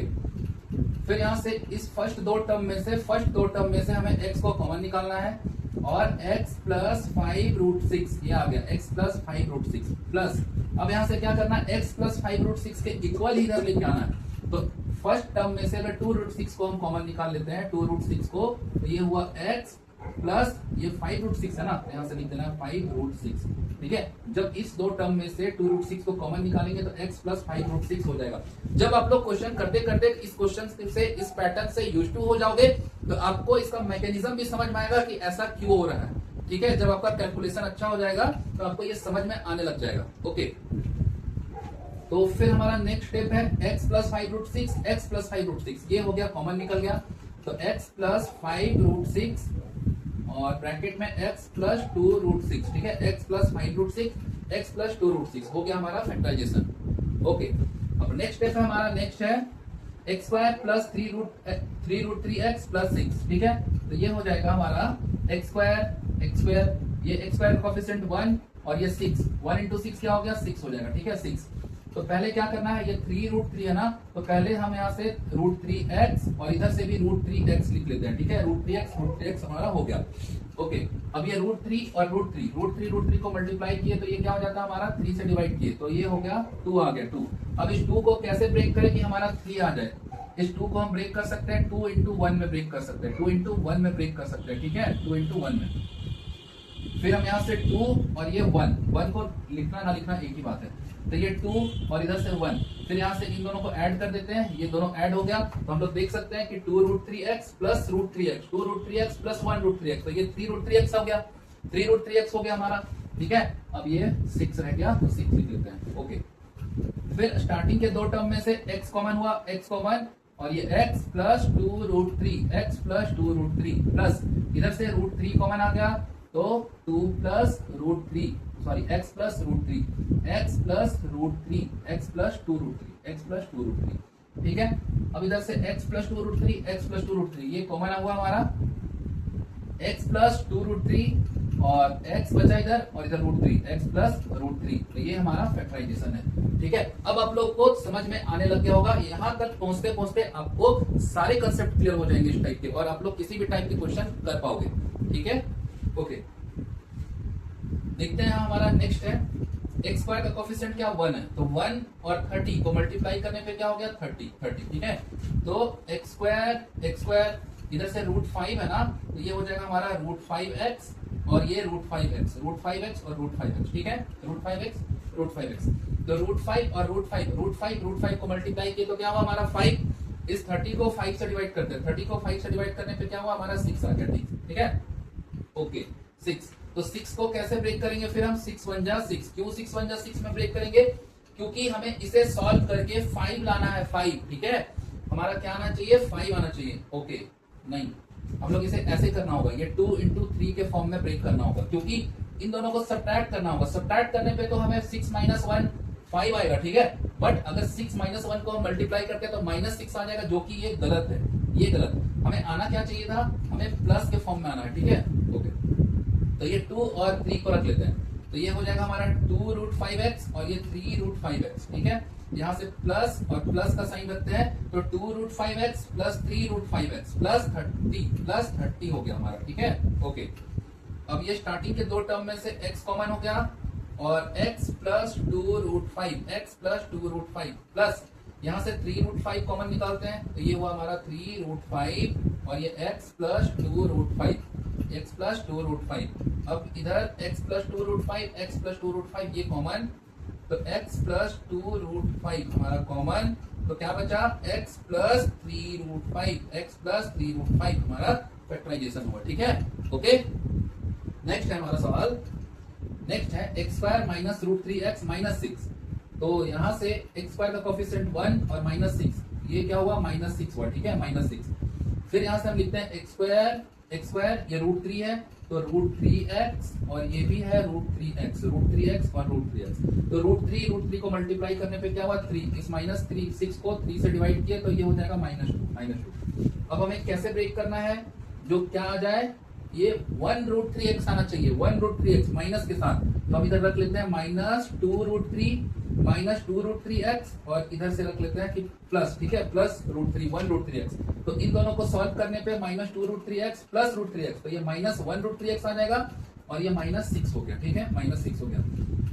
फिर यहाँ से इस फर्स्ट दो टर्म में से हमें x को कॉमन निकालना है। और x प्लस 5√6 ये आ गया x प्लस 5√6 प्लस, अब यहां से क्या करना है, x प्लस 5√6 के इक्वल ही इधर लेके आना है। तो फर्स्ट टर्म में से अगर 2√6 को हम कॉमन निकाल लेते हैं, 2√6 को, तो ये हुआ x प्लस ये 5√6 है ना, तो यहां से लिख देना है 5√6, ठीक है। जब इस दो टर्म में से 2√6 को कॉमन निकालेंगे तो x प्लस 5√6 हो जाएगा। जब आप लोग क्वेश्चन करते करते इस क्वेश्चन से, इस पैटर्न से यूज्ड टू हो जाओगे तो आपको इसका मैकेनिज्म भी समझ में आएगा कि ऐसा क्यों हो रहा है, ठीक है। जब आपका कैलकुलेशन अच्छा हो जाएगा तो आपको ये समझ में आने लग जाएगा। ओके, तो फिर हमारा नेक्स्ट स्टेप है x प्लस 5√6, x प्लस 5√6 ये हो गया, कॉमन निकल गया, तो x प्लस 5√6 और ब्रैकेट में x प्लस 2√6, ठीक है। x प्लस 5√6, x प्लस 2√6 हो गया हमारा फैक्टराइजेशन। ओके, अब नेक्स्ट स्टेप है हमारा, नेक्स्ट है X square plus 3√3x plus 6, ठीक है। तो ये हो जाएगा हमारा एक्स स्क्वायर, ये एक्स स्क्वायर का कोएफिशिएंट 1 और ये 6, 1 इंटू 6 क्या हो गया, 6 हो जाएगा, ठीक है, 6। तो पहले क्या करना है, ये 3√3 है ना, तो पहले हम यहाँ से √3x और इधर से भी √3x लिख लेते हैं, ठीक है। √3x हमारा हो गया। ओके, अब ये √3 और √3 को मल्टीप्लाई किए तो ये क्या हो जाता है हमारा, 3 से डिवाइड किए तो ये हो गया 2 आ गया 2। अब इस 2 को कैसे ब्रेक करें कि हमारा 3 आ जाए, इस 2 को हम ब्रेक कर सकते हैं 2 इंटू 1 में ब्रेक कर सकते हैं, 2 इंटू 1 में ब्रेक कर सकते हैं, ठीक है, 2 इंटू 1 में। फिर हम यहाँ से 2 और ये 1 को लिखना ना लिखना एक ही बात है, तो ये 2 और इधर से 1, फिर यहाँ से इन दोनों को ऐड कर देते हैं, ये दोनों ऐड हो गया, तो हम लोग देख सकते हैं कि 2√3x plus √3x, 2√3x plus 1√3x, तो ये 3√3x हो गया, 3√3x हो गया हमारा, ठीक है। अब ये 6 रह गया, तो 6 लिख लेते हैं। ओके, फिर स्टार्टिंग के दो टर्म में से x कॉमन हुआ, x कॉमन, और ये x plus 2√3, x plus 2√3 plus इधर से √3 कॉमन आ गया, तो 2 plus √3, sorry x plus √3, x plus √3, x plus 2√3, x plus 2√3, ठीक है। अब इधर से x प्लस 2√3, x प्लस 2√3 ये कॉमन हुआ हमारा, x प्लस 2√3 और x बचा इधर और इधर √3, x प्लस √3, तो ये हमारा फैक्टराइजेशन है, ठीक है। अब आप लोग को समझ में आने लग गया होगा, यहाँ तक पहुंचते पहुंचते आपको सारे कंसेप्ट क्लियर हो जाएंगे इस टाइप के, और आप लोग किसी भी टाइप के क्वेश्चन कर पाओगे, ठीक है। ओके, देखते हैं हमारा नेक्स्ट है एक्स स्क्वायर का कोएफिशिएंट क्या 1 है, तो 1 और 30 को मल्टीप्लाई करने पे क्या हो गया 30, ठीक है। तो एक्स स्क्वायर इधर से √5 है ना, तो ये हो जाएगा हमारा √5x और ये √5x और √5x, ठीक है, √5x, तो √5 और √5 को मल्टीप्लाई किए तो क्या हुआ हमारा 5, इस 30 को 5 से डिवाइड करते हैं, 30 को 5 से डिवाइड करने पे क्या हुआ हमारा 6 आ गया, ठीक है। ओके, 6, तो 6 को कैसे ब्रेक करेंगे फिर हम, 6 1 जा 6, क्यों 6 1 जा 6 में ब्रेक करेंगे, क्योंकि हमें इसे सॉल्व करके 5 लाना है, 5, ठीक है। हमारा क्या आना चाहिए, 5 आना चाहिए। ओके, नहीं, हम लोग इसे ऐसे करना होगा, ये 2 इंटू 3 के फॉर्म में ब्रेक करना होगा, क्योंकि इन दोनों को सब्ट्रैक्ट करना होगा। सब्ट्रैक्ट करने पे तो हमें 6 माइनस 1 5 आएगा, ठीक है। बट अगर 6 माइनस 1 को हम मल्टीप्लाई करते हैं तो -6 आ जाएगा, जो कि ये गलत है, ये गलत। हमें आना क्या चाहिए था, हमें प्लस के फॉर्म में आना है, ठीक है। ओके, तो ये 2 और 3 को रख लेते हैं, तो ये हो जाएगा हमारा 2√5x और ये 3√5x, ठीक है। यहाँ से प्लस और प्लस का साइन रखते हैं, तो 2√5x प्लस 3√5x प्लस 30 हो गया हमारा, ठीक है। ओके, अब ये स्टार्टिंग के दो टर्म में से x कॉमन हो गया और x प्लस 2√5 प्लस यहाँ से 3√5 कॉमन निकालते हैं, तो ये हुआ हमारा 3√5 और ये x प्लस 2√5। अब इधर x प्लस 2√5 ये कॉमन, तो x प्लस 2√5 हमारा कॉमन, तो क्या बचा x प्लस 3√5 हमारा फैक्टराइजेशन हुआ, ठीक है। ओके, नेक्स्ट है हमारा सवाल, नेक्स्ट है X square minus √3x minus 6, तो यहाँ से एक्स स्क्वायर का कोएफिशिएंट 1 और -6, ये क्या हुआ -6 हुआ, ठीक है, -6। फिर यहाँ से हम लिखते हैं एक्स स्क्वायर ये √3 है, तो √3x और ये भी है √3x और √3x, तो √3 को मल्टीप्लाई करने पे क्या हुआ 3, इस -3 6 को 3 से डिवाइड किया तो ये हो जाएगा -2। अब हमें कैसे ब्रेक करना है, जो क्या आ जाए, ये 1√3x आना चाहिए, 1√3x माइनस के साथ, तो हम इधर रख लेते हैं -2√3x और इधर से रख लेते हैं कि प्लस, ठीक है, प्लस √3 1√3x, तो तो इन दोनों को सॉल्व करने पे माइनस 2√3x प्लस √3x, तो ये माइनस 1√3x आ जाएगा और ये -6 हो गया। ठीक है, -6 हो गया।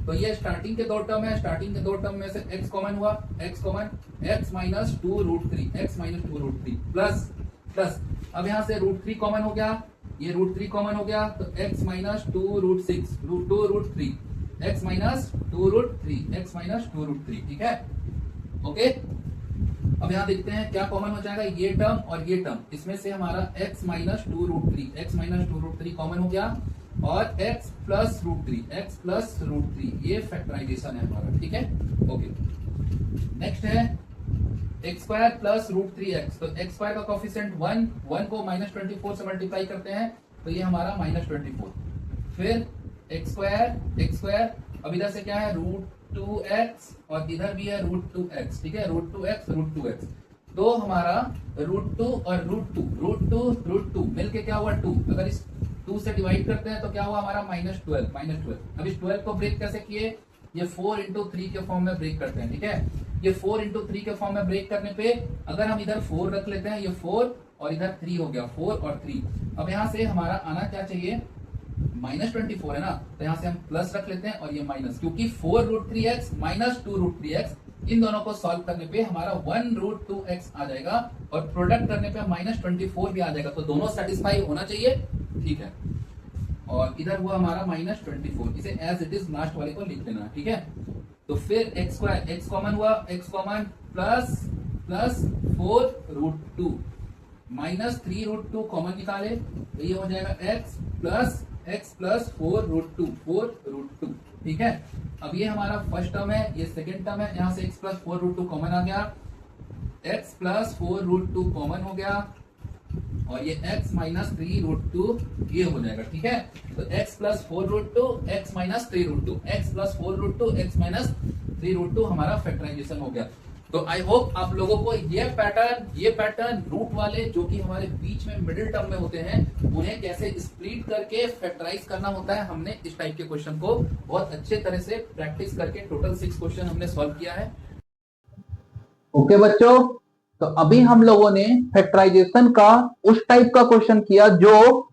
तो ये स्टार्टिंग के दो टर्म है, स्टार्टिंग के दो टर्म में से x कॉमन हुआ, x common, x minus 2√3, x minus 2√3 plus plus, अब यहाँ से √3 कॉमन हो गया, ये √3 कॉमन हो गया, तो x minus 2√6, 2√3, x minus 2√3, x minus 2√3। ठीक है, ओके। अब यहाँ देखते हैं क्या कॉमन हो जाएगा, ये टर्म और ये टर्म, इसमें से हमारा x minus 2√3, x minus 2√3 common हो गया और x प्लस √3, x प्लस √3, ये फैक्टराइजेशन है हमारा। ठीक है, ओके। नेक्स्ट है एक्स स्क्वायर प्लस √3x, तो एक्स स्क्वायर का कोफिशिएंट 1 को -24 से मल्टीप्लाई करते हैं तो ये हमारा -24, फिर एक्स स्क्वायर, अब इधर से क्या है √2x और इधर भी है √2x। ठीक है, √2x, तो हमारा √2 और √2 मिलके क्या हुआ 2, अगर इस 2 से डिवाइड करते हैं तो क्या हुआ हमारा -12। अब इस 12 को ब्रेक कैसे किए, ये 4 इंटू 3 के फॉर्म में ब्रेक करते हैं। ठीक है, ये 4 इंटू 3 के फॉर्म में ब्रेक करने पे अगर हम इधर 4 रख लेते हैं, ये 4 और इधर 3 हो गया, 4 और 3। अब यहाँ से हमारा आना क्या चाहिए, -24 है ना, तो यहाँ से हम प्लस रख लेते हैं और ये माइनस, क्योंकि 4√3x माइनस 2√3x, इन दोनों को सॉल्व करने पे हमारा 1√2x आ जाएगा और प्रोडक्ट करने पे -24 भी आ जाएगा, तो दोनों सेटिस्फाई होना चाहिए। ठीक है, और इधर हुआ हमारा -24, इसे एज इट इज लास्ट वाले को लिख देना। ठीक है, तो फिर एक्स स्क्वायर, एक्स कॉमन हुआ, x common plus 4√2 minus 3√2 common निकाले तो ये हो जाएगा x प्लस 4√2। ठीक है, अब ये हमारा फर्स्ट टर्म है, ये सेकेंड टर्म है, यहाँ से x प्लस 4√2 कॉमन आ गया, x प्लस 4√2 कॉमन हो गया और ये x माइनस 3√2 ये हो जाएगा। ठीक है, तो x plus 4√2, x minus 3√2, x plus 4√2, x minus 3√2 हमारा फैक्टराइजेशन हो गया। तो आई होप आप लोगों को ये पैटर्न रूट वाले जो कि हमारे बीच में मिडिल टर्म में होते हैं, उन्हें कैसे स्प्लिट करके फैक्टराइज करना होता है, हमने इस टाइप के क्वेश्चन को बहुत अच्छे तरह से प्रैक्टिस करके टोटल 6 क्वेश्चन हमने सॉल्व किया है। ओके बच्चों, तो अभी हम लोगों ने फैक्टराइजेशन का उस टाइप का क्वेश्चन किया जो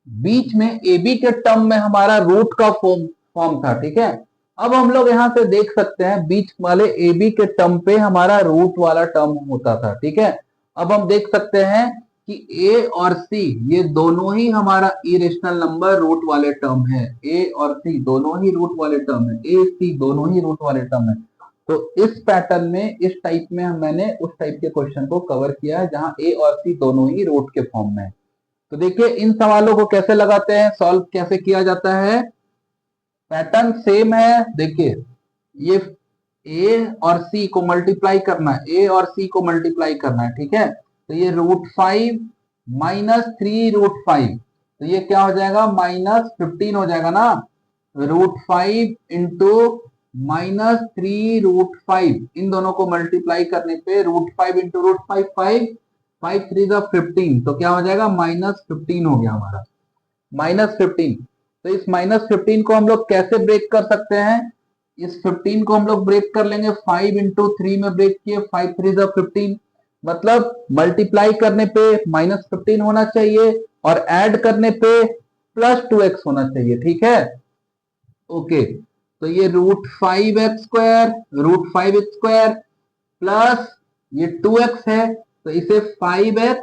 बीच में AB के टर्म में हमारा रूट का फॉर्म था। ठीक है, अब हम लोग यहां से देख सकते हैं बीच वाले AB के टर्म पे हमारा रूट वाला टर्म होता था। ठीक है, अब हम देख सकते हैं कि A और C ये दोनों ही हमारा इरेशनल नंबर रूट वाले टर्म है, A और C दोनों ही रूट वाले टर्म है, A C दोनों ही रूट वाले टर्म है। तो इस पैटर्न में, इस टाइप में मैंने उस टाइप के क्वेश्चन को कवर किया है जहां A और C दोनों ही रूट के फॉर्म में है। तो देखिए इन सवालों को कैसे लगाते हैं, सॉल्व कैसे किया जाता है। पैटर्न सेम है, देखिए ये A और C को मल्टीप्लाई करना है, A और C को मल्टीप्लाई करना है। ठीक है, तो ये √5 माइनस 3√5, तो ये क्या हो जाएगा -15 हो जाएगा ना, √5 इंटू -3√5, इन दोनों को मल्टीप्लाई करने पे √5 इंटू √5 5 3 15, तो क्या हो जाएगा -15 हो गया हमारा, -15। तो इस -15 को हम लोग कैसे ब्रेक कर सकते हैं, इस 15 को हम लोग ब्रेक कर लेंगे, 5 इंटू 3 में ब्रेक किए, 5 3 15, मतलब मल्टीप्लाई करने पे -15 होना चाहिए और ऐड करने पे +2x होना चाहिए। ठीक है, ओके। तो ये √5x² प्लस ये 2x है, तो इसे 5x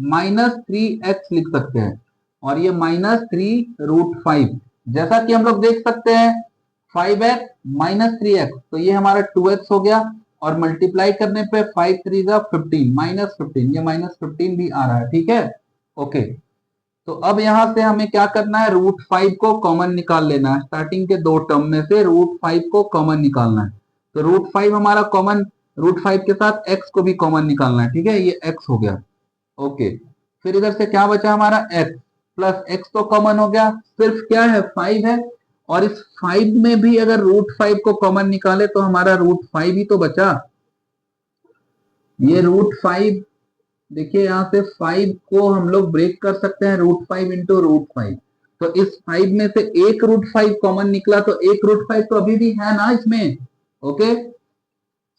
माइनस 3x लिख सकते हैं और ये -3√5। जैसा कि हम लोग देख सकते हैं 5x माइनस 3x, तो ये हमारा 2x हो गया और मल्टीप्लाई करने पे 5 3 15, -15, ये -15 भी आ रहा है। ठीक है, ओके। तो अब यहां से हमें क्या करना है, √5 को कॉमन निकाल लेना है, स्टार्टिंग के दो टर्म में से √5 को कॉमन निकालना है। तो √5 हमारा कॉमन, √5 के साथ x को भी कॉमन निकालना है। ठीक है, ये x हो गया, ओके। फिर इधर से क्या बचा हमारा x, प्लस x तो कॉमन हो गया, सिर्फ क्या है 5 है, और इस 5 में भी अगर √5 को कॉमन निकाले तो हमारा √5 ही तो बचा। ये √5, देखिए यहां से 5 को हम लोग ब्रेक कर सकते हैं, √5 इंटू √5, तो इस 5 में से एक √5 कॉमन निकला, तो एक √5 तो अभी भी है ना इसमें, ओके।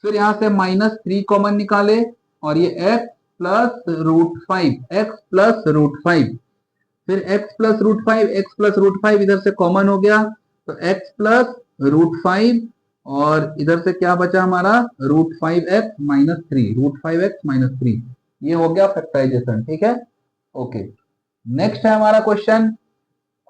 फिर यहां से -3 कॉमन निकाले और ये x plus root 5, X plus root 5, फिर x plus root 5, X plus root 5 इधर से कॉमन हो गया, तो x प्लस रूट 5, और इधर से क्या बचा हमारा रूट 5x-3, रूट 5x-3, ये हो गया फैक्टराइजेशन। ठीक है, ओके। नेक्स्ट है हमारा क्वेश्चन,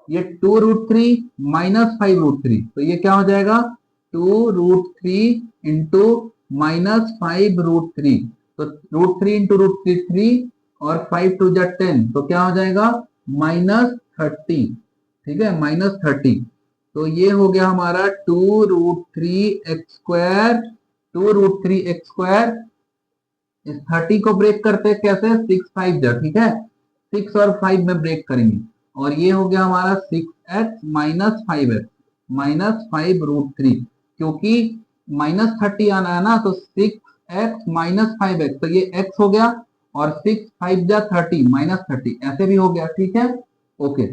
ये 2√3 -5√3, तो ये क्या हो जाएगा 2√3 इंटू -5√3, तो √3 इंटू √3 3, और 5 टू जा 10, तो क्या हो जाएगा -30। ठीक है, -30, तो ये हो गया हमारा 2√3x², 2√3x²। इस 30 को ब्रेक करते हैं कैसे, 6 5 जा, ठीक है, 6 और 5 में ब्रेक करेंगे, और ये हो गया हमारा 6x-5x-5√3, क्योंकि -30 आना है ना, तो 6x-5x, तो ये x हो गया, और 6 5 जा 30, -30 ऐसे भी हो गया। ठीक है, ओके।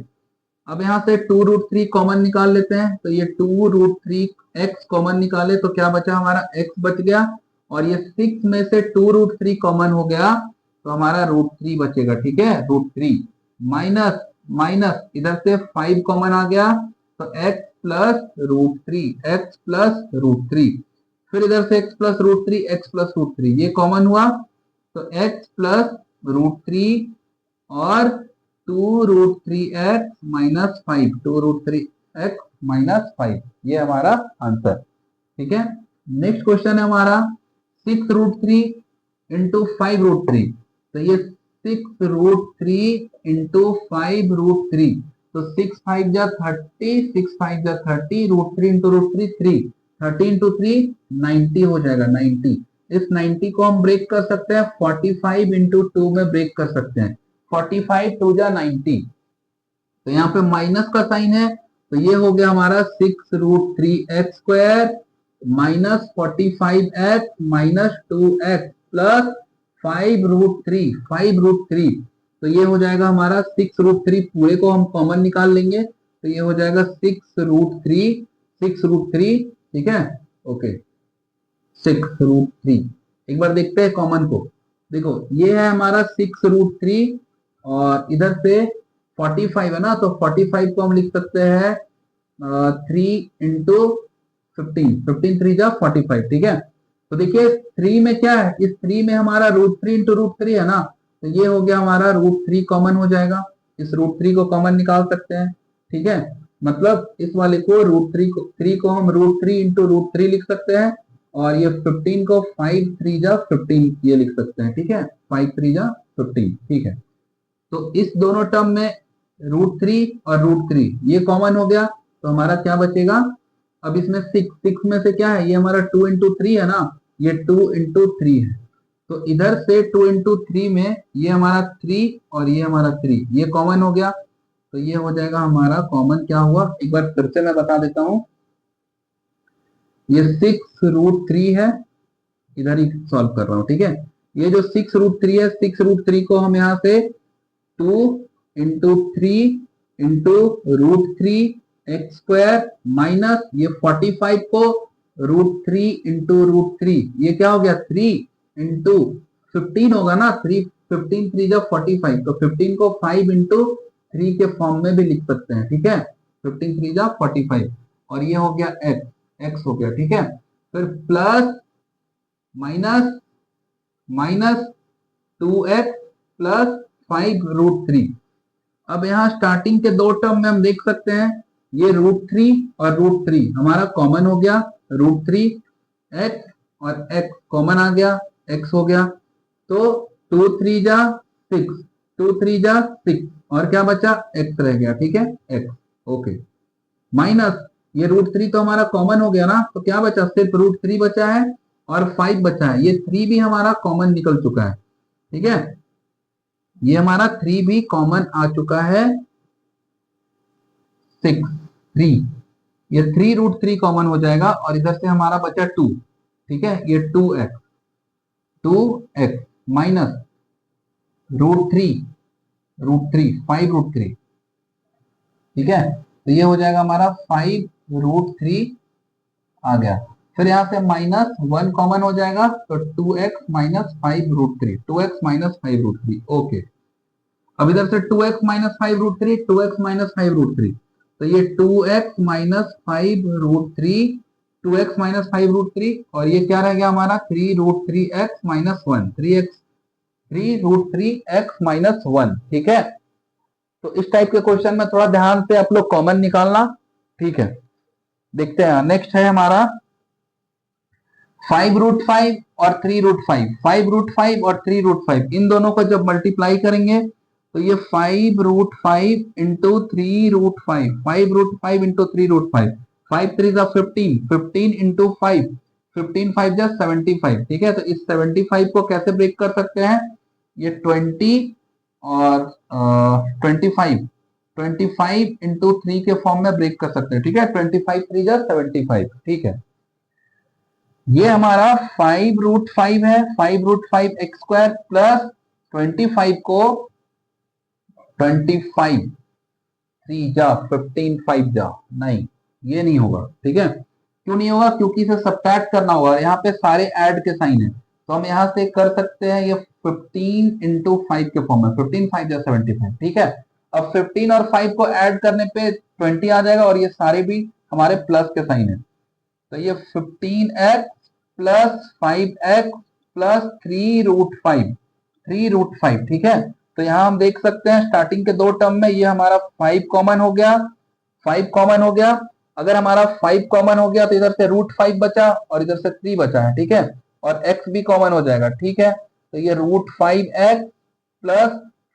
अब यहां से 2√3 कॉमन निकाल लेते हैं, तो ये 2√3x कॉमन निकाले तो क्या बचा हमारा x बच गया, और ये 6 में से 2√3 कॉमन हो गया तो हमारा √3 बचेगा। ठीक है, √3 माइनस माइनस इधर से 5 कॉमन आ गया, तो x प्लस √3, x प्लस √3, फिर इधर से x प्लस √3, x प्लस √3 ये कॉमन हुआ, तो x प्लस √3 और 2√3x-5, 2√3x-5, ये हमारा आंसर। ठीक है, नेक्स्ट क्वेश्चन है हमारा 6√3 इंटू 5√3, तो ये 6√3 इंटू 5√3, तो 6 5 जा 30, 6 5 जा 30, √3 इंटू √3 3, 30 इंटू 3 90 हो जाएगा, 90। इस 90 को हम ब्रेक कर सकते हैं 45 इंटू 2 में ब्रेक कर सकते हैं, 45 2 जा 90, तो यहाँ पे माइनस का साइन है, तो ये हो गया हमारा 6√3x² माइनस 45x-2x प्लस 5√3, तो ये हो जाएगा हमारा 6√3, पूरे को हम कॉमन निकाल लेंगे, तो ये हो जाएगा 6√3, ठीक है, ओके, 6√3। एक बार देखते हैं कॉमन को, देखो ये है हमारा 6√3, और इधर से 45 है ना, तो 45 को हम लिख सकते हैं 3 इंटू 15, 15 3 जा 45। ठीक है, तो देखिए 3 में क्या है, इस 3 में हमारा √3 इंटू √3 है ना, तो ये हो गया हमारा √3 कॉमन हो जाएगा, इस √3 को कॉमन निकाल सकते हैं। ठीक है, मतलब इस वाले को √3 को हम √3 इंटू √3 लिख सकते हैं, और ये 15 को 5 3 जा 15 ये लिख सकते हैं। ठीक है, 5 3 जा 15। ठीक है, तो इस दोनों टर्म में √3 और √3 ये कॉमन हो गया, तो हमारा क्या बचेगा, अब इसमें 6 में से क्या है, ये हमारा 2 इंटू 3 है ना, ये 2 इंटू 3 है, तो इधर से 2 इंटू 3 में ये हमारा 3 और ये हमारा 3 ये कॉमन हो गया, तो ये हो जाएगा हमारा कॉमन क्या हुआ, एक बार फिर से मैं बता देता हूं, ये 6√3 है, इधर ही सॉल्व कर रहा हूं। ठीक है, ये जो 6√3 है, 6√3 को हम यहां से 2 इंटू 3 इंटू √3x² माइनस ये 45 को √3 इंटू √3, ये क्या हो गया 3 इंटू 15 होगा ना, 3 15 3 जा 45, तो 15 को 5 इंटू 3 के फॉर्म में भी लिख सकते हैं। ठीक है, 15 3 जा 45, और ये हो गया x हो गया। ठीक है, फिर plus minus minus 2x plus 5√3। अब यहाँ स्टार्टिंग के दो टर्म में हम देख सकते हैं, ये √3 और √3 हमारा कॉमन हो गया, √3 x और x कॉमन आ गया, x हो गया, तो 2 3 जा 6, 2 3 जा 6, और क्या बचा x रह गया। ठीक है, x, ओके, माइनस ये √3 तो हमारा कॉमन हो गया ना, तो क्या बचा, सिर्फ √3 बचा है और 5 बचा है, ये 3 भी हमारा कॉमन निकल चुका है। ठीक है, ये हमारा 3 भी कॉमन आ चुका है, 6 3, ये 3√3 कॉमन हो जाएगा, और इधर से हमारा बचा 2। ठीक है, ये 2x माइनस √3 5√3। ठीक है, तो ये हो जाएगा हमारा 5√3 आ गया, फिर यहाँ से -1 कॉमन हो जाएगा तो 2x minus 5√3, 2x minus 5√3। Okay, अब इधर से 2x माइनस 5√3, 2x माइनस 5√3, तो ये 2x माइनस 5√3, 2x माइनस 5√3, और ये क्या रह गया हमारा 3√3x माइनस 1, 3√3x माइनस 1। ठीक है, तो इस टाइप के क्वेश्चन में थोड़ा ध्यान से आप लोग कॉमन निकालना। ठीक है, देखते हैं। नेक्स्ट है हमारा 5√5 और 3√5, 5√5 और 3√5, इन दोनों को जब मल्टीप्लाई करेंगे तो ये 5√5 इंटू 3√5, 5√5 इंटू 3√5, 5 3 जा 15, 15 इंटू 5, 15 5 जा 75। ठीक है, तो इस 75 को कैसे ब्रेक कर सकते हैं, ये 20 और 25, 25 इंटू 3 के फॉर्म में ब्रेक कर सकते हैं। ठीक है, 25 3 जा 75। ठीक है, ये हमारा 5√5 है, 5√5x² प्लस 25 को 25 3 जा 15 5 जा, नहीं ये नहीं होगा। ठीक है, क्यों नहीं होगा, क्योंकि इसे सब्ट्रैक्ट करना होगा, यहाँ पे सारे ऐड के साइन है, तो हम यहाँ से कर सकते हैं ये 15 इंटू 5 के फॉर्म में, 15 5 जा 75। ठीक है, अब 15 और 5 को ऐड करने पे 20 आ जाएगा, और ये सारे भी हमारे प्लस के साइन है, तो ये 15x प्लस 5x प्लस 3√5, 3√5। ठीक है, तो यहां हम देख सकते हैं स्टार्टिंग के दो टर्म में ये हमारा 5 कॉमन हो गया, 5 कॉमन हो गया। अगर हमारा 5 कॉमन हो गया तो इधर से √5 बचा और इधर से 3 बचा है। ठीक है, और x भी कॉमन हो जाएगा। ठीक है, तो ये √5x प्लस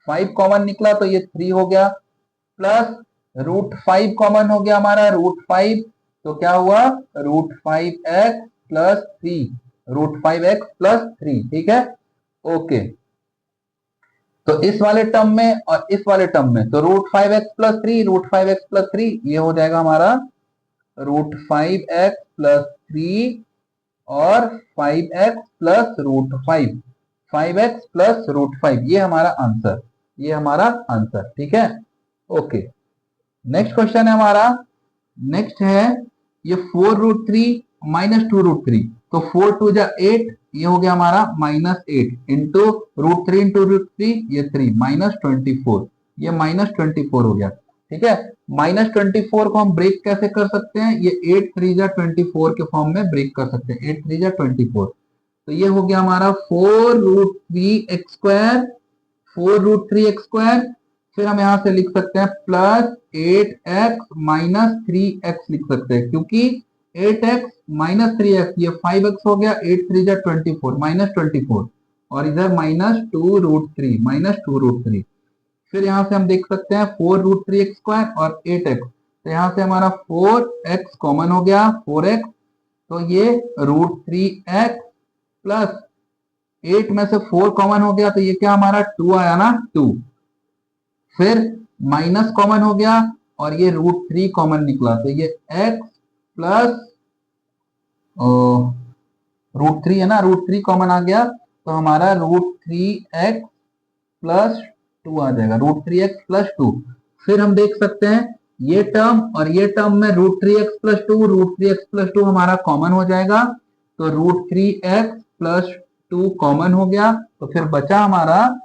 5 कॉमन निकला तो ये 3 हो गया, प्लस √5 कॉमन हो गया हमारा, √5, तो क्या हुआ √5x प्लस 3, √5x प्लस 3। ठीक है, ओके, तो इस वाले टर्म में और इस वाले टर्म में, तो √5x प्लस 3, √5x प्लस 3, ये हो जाएगा हमारा √5x प्लस 3 और 5x प्लस √5, 5x प्लस √5, ये हमारा आंसर, ये हमारा आंसर। ठीक है, ओके, नेक्स्ट क्वेश्चन है हमारा, नेक्स्ट है ये 4√3 माइनस 2√3, तो 4 2 जा 8, ये हो गया हमारा -8 इंटू √3 इंटू √3, ये 3 -24, ये -24 हो गया। ठीक है, -24 को हम ब्रेक कैसे कर सकते हैं, ये 8 3 जा 24 के फॉर्म में ब्रेक कर सकते हैं, 8 3 जा 24, तो ये हो गया हमारा 4√3x², 4√3x², फिर हम यहां से लिख सकते हैं प्लस 8x माइनस 3x लिख सकते हैं, क्योंकि 8x माइनस 3x, ये 5x हो गया, 8 3 जा 24 -24, और इधर -2√3, -2√3। फिर यहां से हम देख सकते हैं 4√3x² और 8x, तो यहां से हमारा 4x कॉमन हो गया, 4x, तो ये √3x प्लस 8 में से 4 कॉमन हो गया, तो ये क्या हमारा 2 आया ना, 2, फिर माइनस कॉमन हो गया और ये √3 कॉमन निकला, तो ये x प्लस √3 है ना, √3 कॉमन आ गया, तो हमारा √3x प्लस 2 आ जाएगा, √3x प्लस 2। फिर हम देख सकते हैं ये टर्म और ये टर्म में √3x प्लस 2, √3x प्लस 2 हमारा कॉमन हो जाएगा, तो √3x प्लस 2 कॉमन हो गया, तो फिर बचा हमारा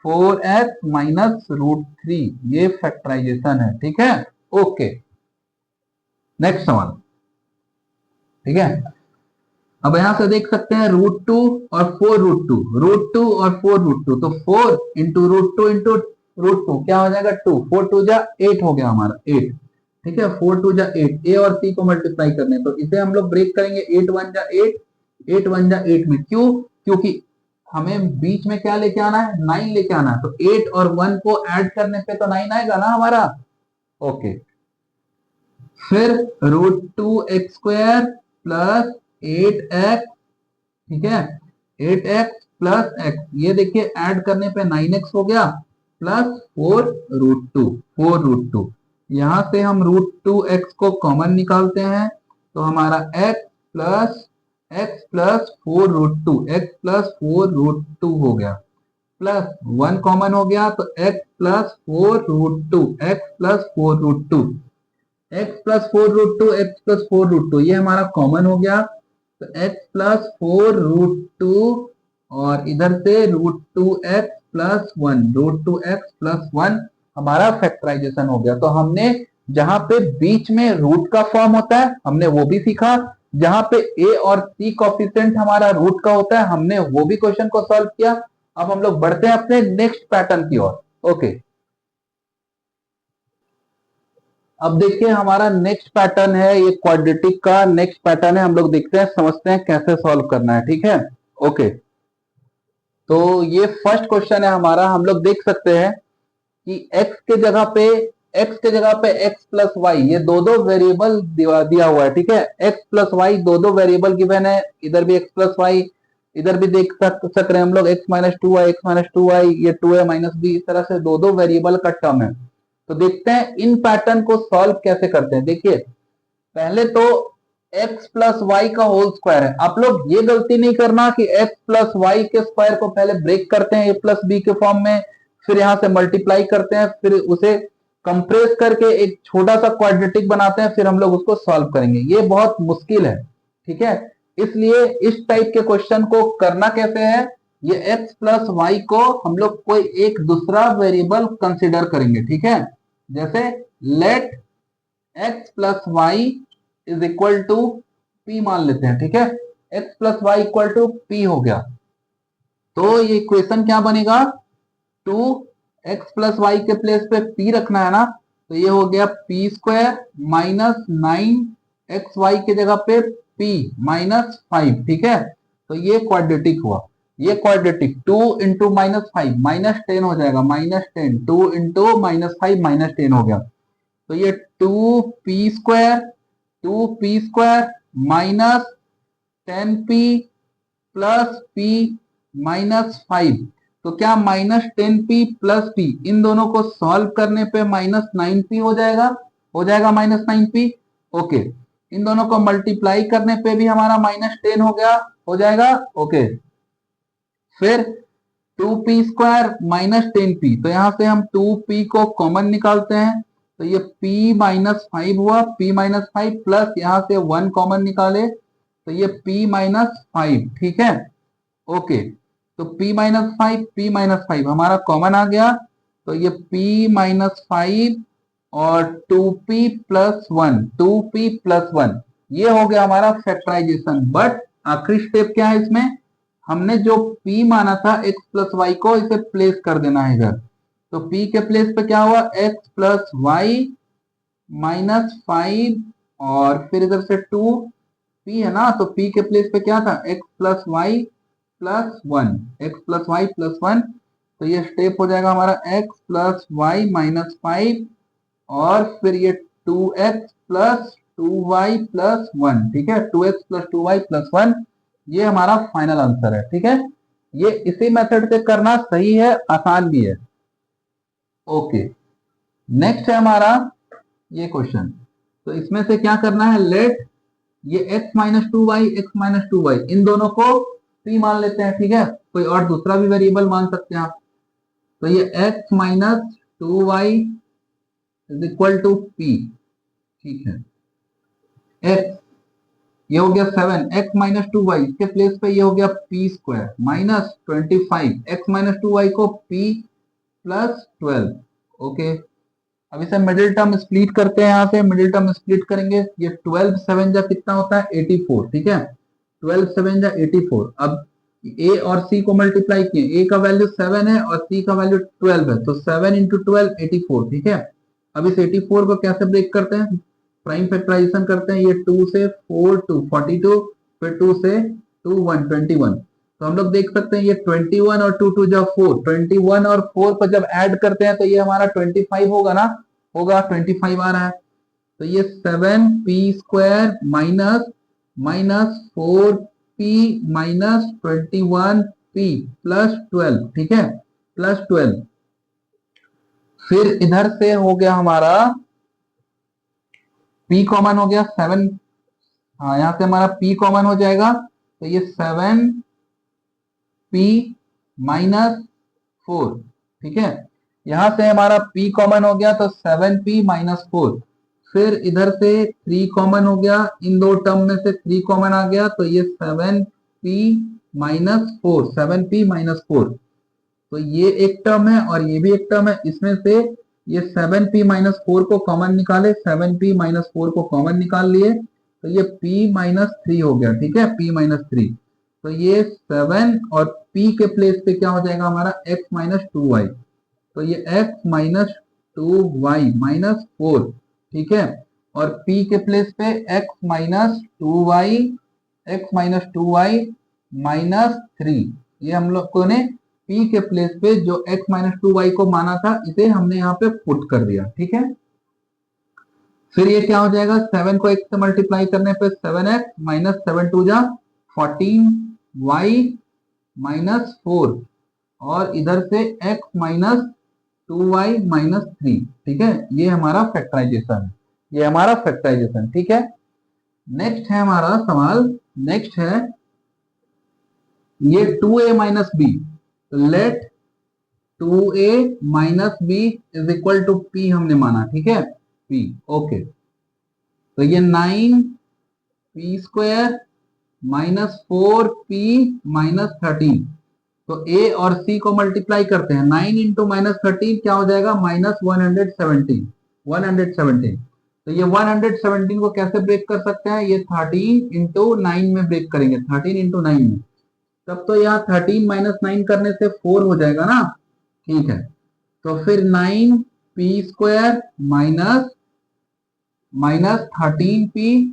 4x माइनस √3, ये फैक्टराइजेशन है। ठीक है, ओके, नेक्स्ट सवाल। ठीक है, अब यहां से देख सकते हैं √2 और 4√2, √2 और 4√2, तो 4 इंटू √2 इंटू √2 क्या हो जाएगा 2, 4 2 जा 8 हो गया हमारा 8। ठीक है, 4 2 जा 8, a और c को मल्टीप्लाई करने, तो इसे हम लोग ब्रेक करेंगे, 8 1 जा 8, 8 1 जा 8 में, क्यों, क्योंकि हमें बीच में क्या लेके आना है, 9 लेके आना है, तो 8 और 1 को ऐड करने पे तो 9 आएगा ना हमारा। ओके, फिर √2x² प्लस 8x, ठीक है, 8x प्लस x, ये देखिए ऐड करने पे 9x हो गया, प्लस 4√2, 4√2, यहां से हम √2x को कॉमन निकालते हैं, तो हमारा x प्लस 4√2, x प्लस 4√2 हो गया, प्लस 1 कॉमन हो गया, तो x plus 4√2, x plus 4√2, x plus 4√2, x plus 4√2, ये हमारा कॉमन हो गया, तो x प्लस 4√2 और इधर से √2x प्लस 1, √2x प्लस 1 हमारा फैक्टराइजेशन हो गया। तो हमने जहां पे बीच में रूट का फॉर्म होता है हमने वो भी सीखा, जहां पे a और c कोफिशिएंट हमारा रूट का होता है हमने वो भी क्वेश्चन को सॉल्व किया। अब हम लोग बढ़ते हैं अपने नेक्स्ट पैटर्न की ओर। ओके, अब देखिए हमारा नेक्स्ट पैटर्न है, ये क्वाड्रेटिक का नेक्स्ट पैटर्न है। हम लोग देखते हैं, समझते हैं कैसे सॉल्व करना है। ठीक है, ओके। तो ये फर्स्ट क्वेश्चन है हमारा। हम लोग देख सकते हैं कि x के जगह पे x प्लस वाई, ये दो दो वेरिएबल दिया हुआ है। ठीक है, x प्लस वाई दो दो वेरिएबल गिवन है, इधर भी x प्लस वाई, इधर भी देख सक रहे हैं हम लोग x minus two Y, X minus two Y, ये 2a माइनस बी, इस तरह से दो दो वेरिएबल का टर्म है। तो देखते हैं इन पैटर्न को सॉल्व कैसे करते हैं। देखिए पहले तो x प्लस वाई का होल स्क्वायर है। आप लोग ये गलती नहीं करना कि x प्लस वाई के स्क्वायर को पहले ब्रेक करते हैं a प्लस बी के फॉर्म में, फिर यहां से मल्टीप्लाई करते हैं, फिर उसे कंप्रेस करके एक छोटा सा क्वाड्रेटिक बनाते हैं, फिर हम लोग उसको सॉल्व करेंगे। ये बहुत मुश्किल है। ठीक है, इसलिए इस टाइप के क्वेश्चन को करना कैसे है, ये x प्लस वाई को हम लोग कोई एक दूसरा वेरिएबल कंसिडर करेंगे। ठीक है, जैसे let x plus Y is equal to p मान लेते हैं। ठीक है, x plus Y equal to p हो गया। तो ये इक्वेशन क्या बनेगा, 2x प्लस वाई के प्लेस पे p रखना है ना, तो ये हो गया p स्क्वायर माइनस 9xy के जगह पे p माइनस 5। ठीक है, तो ये क्वाड्रेटिक हुआ। ये क्वाड्रेटिक 2 इंटू माइनस 5 माइनस 10 हो जाएगा, माइनस 10, 2 इंटू माइनस 5 माइनस 10 हो गया। तो ये 2p square minus 10p plus p minus 5, तो क्या माइनस 10p प्लस p, इन दोनों को सॉल्व करने पे माइनस 9p हो जाएगा माइनस 9p। ओके, इन दोनों को मल्टीप्लाई करने पे भी हमारा माइनस 10 हो जाएगा। ओके, फिर 2p स्क्वायर माइनस 10p, तो यहां से हम 2p को कॉमन निकालते हैं, तो ये p माइनस 5 हुआ, p माइनस 5 प्लस यहां से 1 कॉमन निकाले, तो ये p माइनस 5। ठीक है, ओके, तो p माइनस 5 हमारा कॉमन आ गया, तो ये p माइनस 5 और 2p प्लस 1, 2p प्लस 1, ये हो गया हमारा फैक्टराइजेशन। बट आखिरी स्टेप क्या है इसमें, हमने जो p माना था x प्लस वाई को, इसे प्लेस कर देना है इधर। तो p के प्लेस पे क्या हुआ, x प्लस वाई माइनस 5 और फिर इधर से 2p है ना, तो p के प्लेस पे क्या था, x plus Y plus 1, X plus Y plus 1। तो ये स्टेप हो जाएगा हमारा x प्लस वाई माइनस 5 और फिर ये 2x प्लस 2y प्लस 1। ठीक है, 2x प्लस 2y प्लस 1, ये हमारा फाइनल आंसर है। ठीक है, ये इसी मेथड से करना सही है, आसान भी है। ओके, नेक्स्ट है हमारा ये क्वेश्चन। तो इसमें से क्या करना है, लेट ये x माइनस 2y इन दोनों को p मान लेते हैं। ठीक है, कोई और दूसरा भी वेरिएबल मान सकते हैं आप। तो ये x minus 2y is equal to p। ठीक है, x ये हो गया 7, x माइनस 2y इसके प्लेस पे ये हो गया p square minus 25, x minus 2y को p प्लस 12। ओके, अब इसे मिडिल टर्म स्प्लिट करते हैं, यहां से मिडिल टर्म स्प्लिट करेंगे, ये 12 7 जा कितना होता है 84। ठीक है, 12 7 जा 84। अब a और c को मल्टीप्लाई किए, a का वैल्यू 7 है और c का वैल्यू 12 है, तो 7 इंटू 12 84। ठीक है, अब इस 84 को कैसे ब्रेक करते हैं, प्राइम फैक्टराइजेशन करते हैं, ये 2 से 4 2 42, फिर 2 से 2 1 21। तो हम लोग देख सकते हैं ये 21 और 2 2 जा 4, 21 और 4 को जब ऐड करते हैं तो ये हमारा 25 होगा ना, होगा 25 आ रहा है। तो ये 7p square minus minus 4p minus 21p plus 12। ठीक है, प्लस 12, फिर इधर से हो गया हमारा p कॉमन हो गया 7, हाँ यहां से हमारा p कॉमन हो जाएगा, तो ये 7p माइनस 4। ठीक है, यहां से हमारा p कॉमन हो गया, तो 7p माइनस 4, फिर इधर से 3 कॉमन हो गया, इन दो टर्म में से 3 कॉमन आ गया, तो ये 7p-4, 7p-4, तो ये एक टर्म है और ये भी एक टर्म है। इसमें से ये 7p-4 को कॉमन निकाले, 7p-4 को कॉमन निकाल लिए, तो ये p-3 हो गया। ठीक है, p-3, तो ये 7 और p के प्लेस पे क्या हो जाएगा हमारा, x-2y, तो ये x-2y-4, ठीक है, और p के प्लेस पे x-2y-3, ये हम लोग ने p के प्लेस पे जो x-2y को माना था, इसे हमने यहाँ पे पुट कर दिया। ठीक है, फिर ये क्या हो जाएगा, 7 को x से मल्टीप्लाई करने पे 7x माइनस 7 टू जा 14y-4, और इधर से x-2y-3। ठीक है, ये हमारा फैक्टराइजेशन है, ये हमारा फैक्टराइजेशन। ठीक है, नेक्स्ट है हमारा सवाल, नेक्स्ट है ये 2a minus B, let 2a minus B is equal to p हमने माना। ठीक है, p, ओके, तो ये 9p² माइनस 4p-13, तो a और c को मल्टीप्लाई करते हैं, 9 इंटू -13 क्या हो जाएगा, -117, तो ये 117 को कैसे ब्रेक कर सकते हैं, ये 13 इंटू 9 में ब्रेक करेंगे, 13 इंटू 9 में, तब तो यहाँ 13 माइनस 9 करने से 4 हो जाएगा ना। ठीक है, तो फिर 9p² minus 13p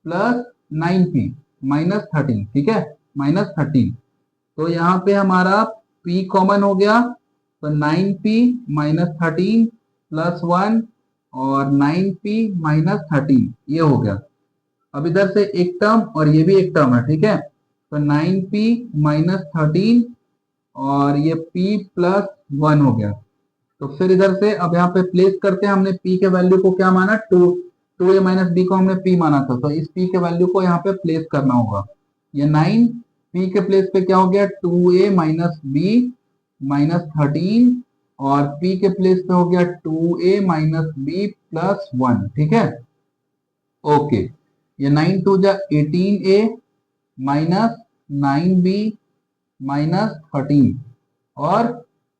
plus 9p -13, ठीक है, -13, तो यहाँ पे हमारा p कॉमन हो गया, तो 9p-13 प्लस 1 और 9p-13, ये हो गया। अब इधर से एक टर्म और ये भी एक टर्म है। ठीक है, तो 9p-13 और ये p प्लस 1 हो गया, तो फिर इधर से अब यहाँ पे प्लेस करते हैं, हमने p के वैल्यू को क्या माना, 2a माइनस बी को हमने p माना था, तो इस p के वैल्यू को यहाँ पे प्लेस करना होगा। ये 9 p के प्लेस पे क्या हो गया, 2a माइनस बी माइनस 13, और p के प्लेस पे हो गया 2a माइनस बी प्लस 1। ठीक है, ओके, ये 9 टू जा 18a माइनस 9b माइनस 13 और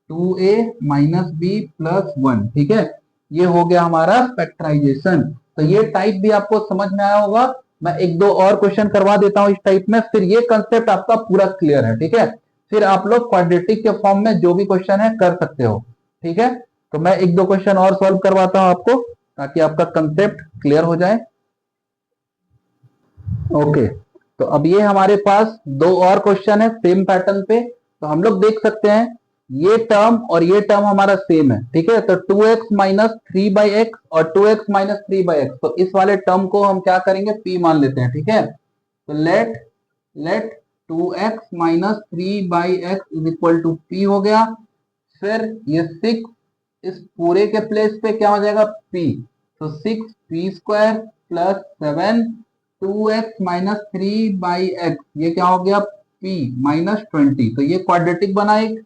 2a माइनस बी प्लस 1। ठीक है, ये हो गया हमारा फैक्टराइजेशन। तो ये टाइप भी आपको समझ में आया होगा। मैं एक दो और क्वेश्चन करवा देता हूं इस टाइप में, फिर ये कंसेप्ट आपका पूरा क्लियर है। ठीक है, फिर आप लोग क्वाड्रेटिक के फॉर्म में जो भी क्वेश्चन है कर सकते हो। ठीक है, तो मैं एक दो क्वेश्चन और सॉल्व करवाता हूं आपको, ताकि आपका कंसेप्ट क्लियर हो जाए। ओके, तो अब ये हमारे पास दो और क्वेश्चन है सेम पैटर्न पे, तो हम लोग देख सकते हैं ये टर्म और ये टर्म हमारा सेम है। ठीक है, तो 2x माइनस 3/x और 2x माइनस 3/x, तो इस वाले टर्म को हम क्या करेंगे, p मान लेते हैं। ठीक है, तो let 2x minus 3/x is equal to p हो गया। फिर ये 6 इस पूरे के प्लेस पे क्या हो जाएगा, p, तो 6p² plus 7 2x minus 3/x, ये क्या हो गया, p माइनस 20, तो ये क्वाड्रेटिक बना एक।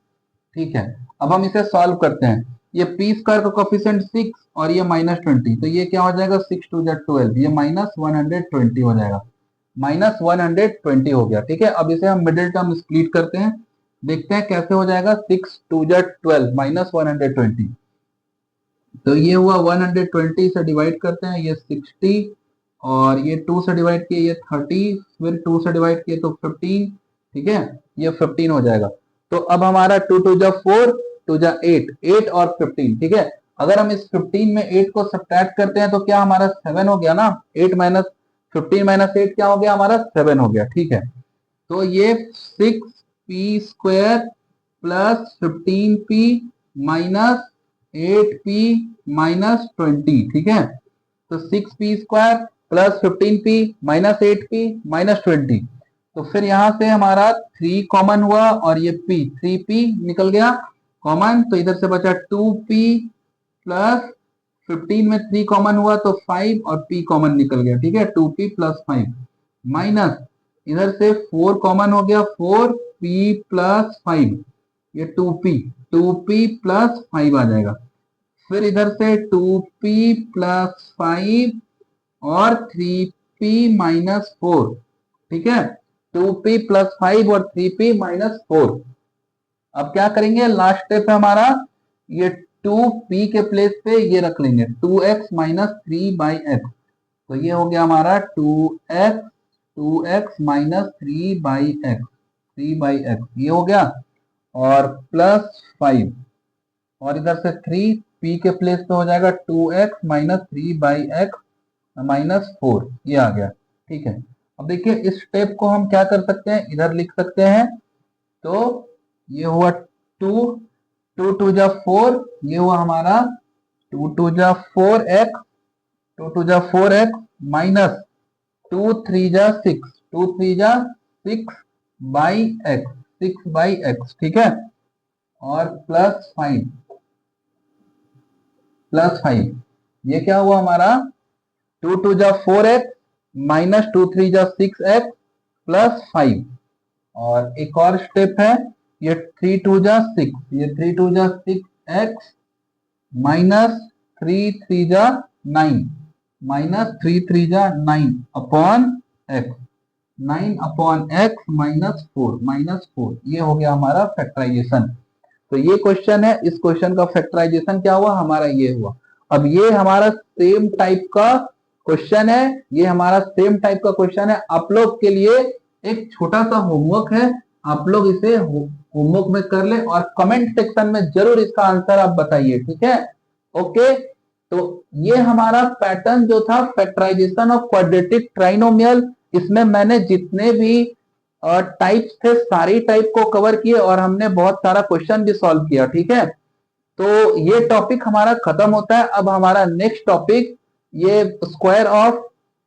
ठीक है, अब हम इसे सॉल्व करते हैं। ये p² का कोफिशिएंट 6 और ये -20, तो ये क्या हो जाएगा, 6 टू जा 12, ये -120 हो जाएगा, -120 हो गया। ठीक है, अब इसे हम मिडिल टर्म स्प्लिट करते हैं, देखते हैं कैसे हो जाएगा। 6 टू जा 12 -120, तो ये हुआ 120 से डिवाइड करते हैं, ये 60, और ये 2 से डिवाइड किए ये 30, फिर 2 से डिवाइड किए तो 15। ठीक है, ये 15 हो जाएगा। तो अब हमारा 2 टू जा 4, 2 जा 8 और 15। ठीक है, अगर हम इस 15 में 8 को सब्ट्रैक्ट करते हैं तो क्या हमारा 7 हो गया ना, 8 माइनस 15 माइनस 8 क्या हो गया हमारा, 7 हो गया। ठीक है, तो ये 6p² plus 15p minus 8p minus 20। ठीक है, तो 6p² plus 15p minus 8p minus 20, तो फिर यहां से हमारा 3 कॉमन हुआ और ये p 3p निकल गया कॉमन, तो इधर से बचा 2p प्लस 15 में 3 कॉमन हुआ तो 5 और p कॉमन निकल गया। ठीक है, 2p प्लस 5 माइनस इधर से 4 कॉमन हो गया, 4p प्लस 5, ये 2p प्लस 5 आ जाएगा। फिर इधर से 2p प्लस 5 और 3p-4, ठीक है, 2p प्लस 5 और 3p-4। अब क्या करेंगे, लास्ट स्टेप है हमारा, ये 2p के प्लेस पे ये रख लेंगे 2x माइनस 3/x, तो ये हो गया हमारा 2x माइनस 3/x ये हो गया, और प्लस 5, और इधर से 3p के प्लेस पे हो जाएगा 2x माइनस 3/x-4, ये आ गया, ठीक है। अब देखिए इस स्टेप को हम क्या कर सकते हैं, इधर लिख सकते हैं, तो ये हुआ 2 टू जा 4, ये हुआ हमारा 2 टू जा 4x, 2 टू जा 4x माइनस 2 3 जा 6, 2 3 जा 6/x, 6/x, ठीक है, और प्लस 5, ये क्या हुआ हमारा 2 टू जा 4x माइनस 2 3 जा 6x प्लस 5, और एक और स्टेप है, ये 3 टू जा 6, ये 3 टू जा 6x माइनस 3 3 जा 9, माइनस 3 3 जा 9 अपॉन x, 9 अपॉन x -4, ये हो गया हमारा फैक्टराइजेशन। तो ये क्वेश्चन है, इस क्वेश्चन का फैक्टराइजेशन क्या हुआ हमारा, ये हुआ। अब ये हमारा सेम टाइप का क्वेश्चन है, ये हमारा सेम टाइप का क्वेश्चन है। आप लोग के लिए एक छोटा सा होमवर्क है, आप लोग इसे होमवर्क में कर ले और कमेंट सेक्शन में जरूर इसका आंसर आप बताइए, ठीक है। ओके, तो ये हमारा पैटर्न जो था फैक्टराइजेशन ऑफ क्वाड्रेटिक ट्राइनोमियल, इसमें मैंने जितने भी टाइप्स थे सारी टाइप को कवर किए और हमने बहुत सारा क्वेश्चन भी सॉल्व किया, ठीक है। तो ये टॉपिक हमारा खत्म होता है। अब हमारा नेक्स्ट टॉपिक, ये स्क्वायर ऑफ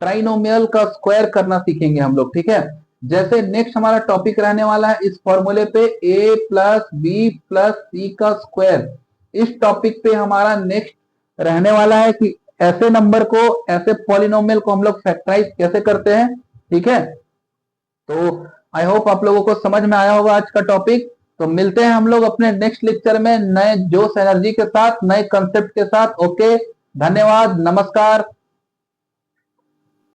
ट्राइनोमियल का स्क्वायर करना सीखेंगे हम लोग, ठीक है। जैसे नेक्स्ट हमारा टॉपिक रहने वाला है इस फॉर्मूले पे a प्लस बी प्लस सी का स्क्वायर, इस टॉपिक पे हमारा नेक्स्ट रहने वाला है कि ऐसे नंबर को, ऐसे पॉलिनोमियल को हम लोग फैक्टराइज कैसे करते हैं, ठीक है। तो आई होप आप लोगों को समझ में आया होगा आज का टॉपिक। तो मिलते हैं हम लोग अपने नेक्स्ट लेक्चर में नए जोश एनर्जी के साथ, नए कंसेप्ट के साथ। ओके, धन्यवाद, नमस्कार।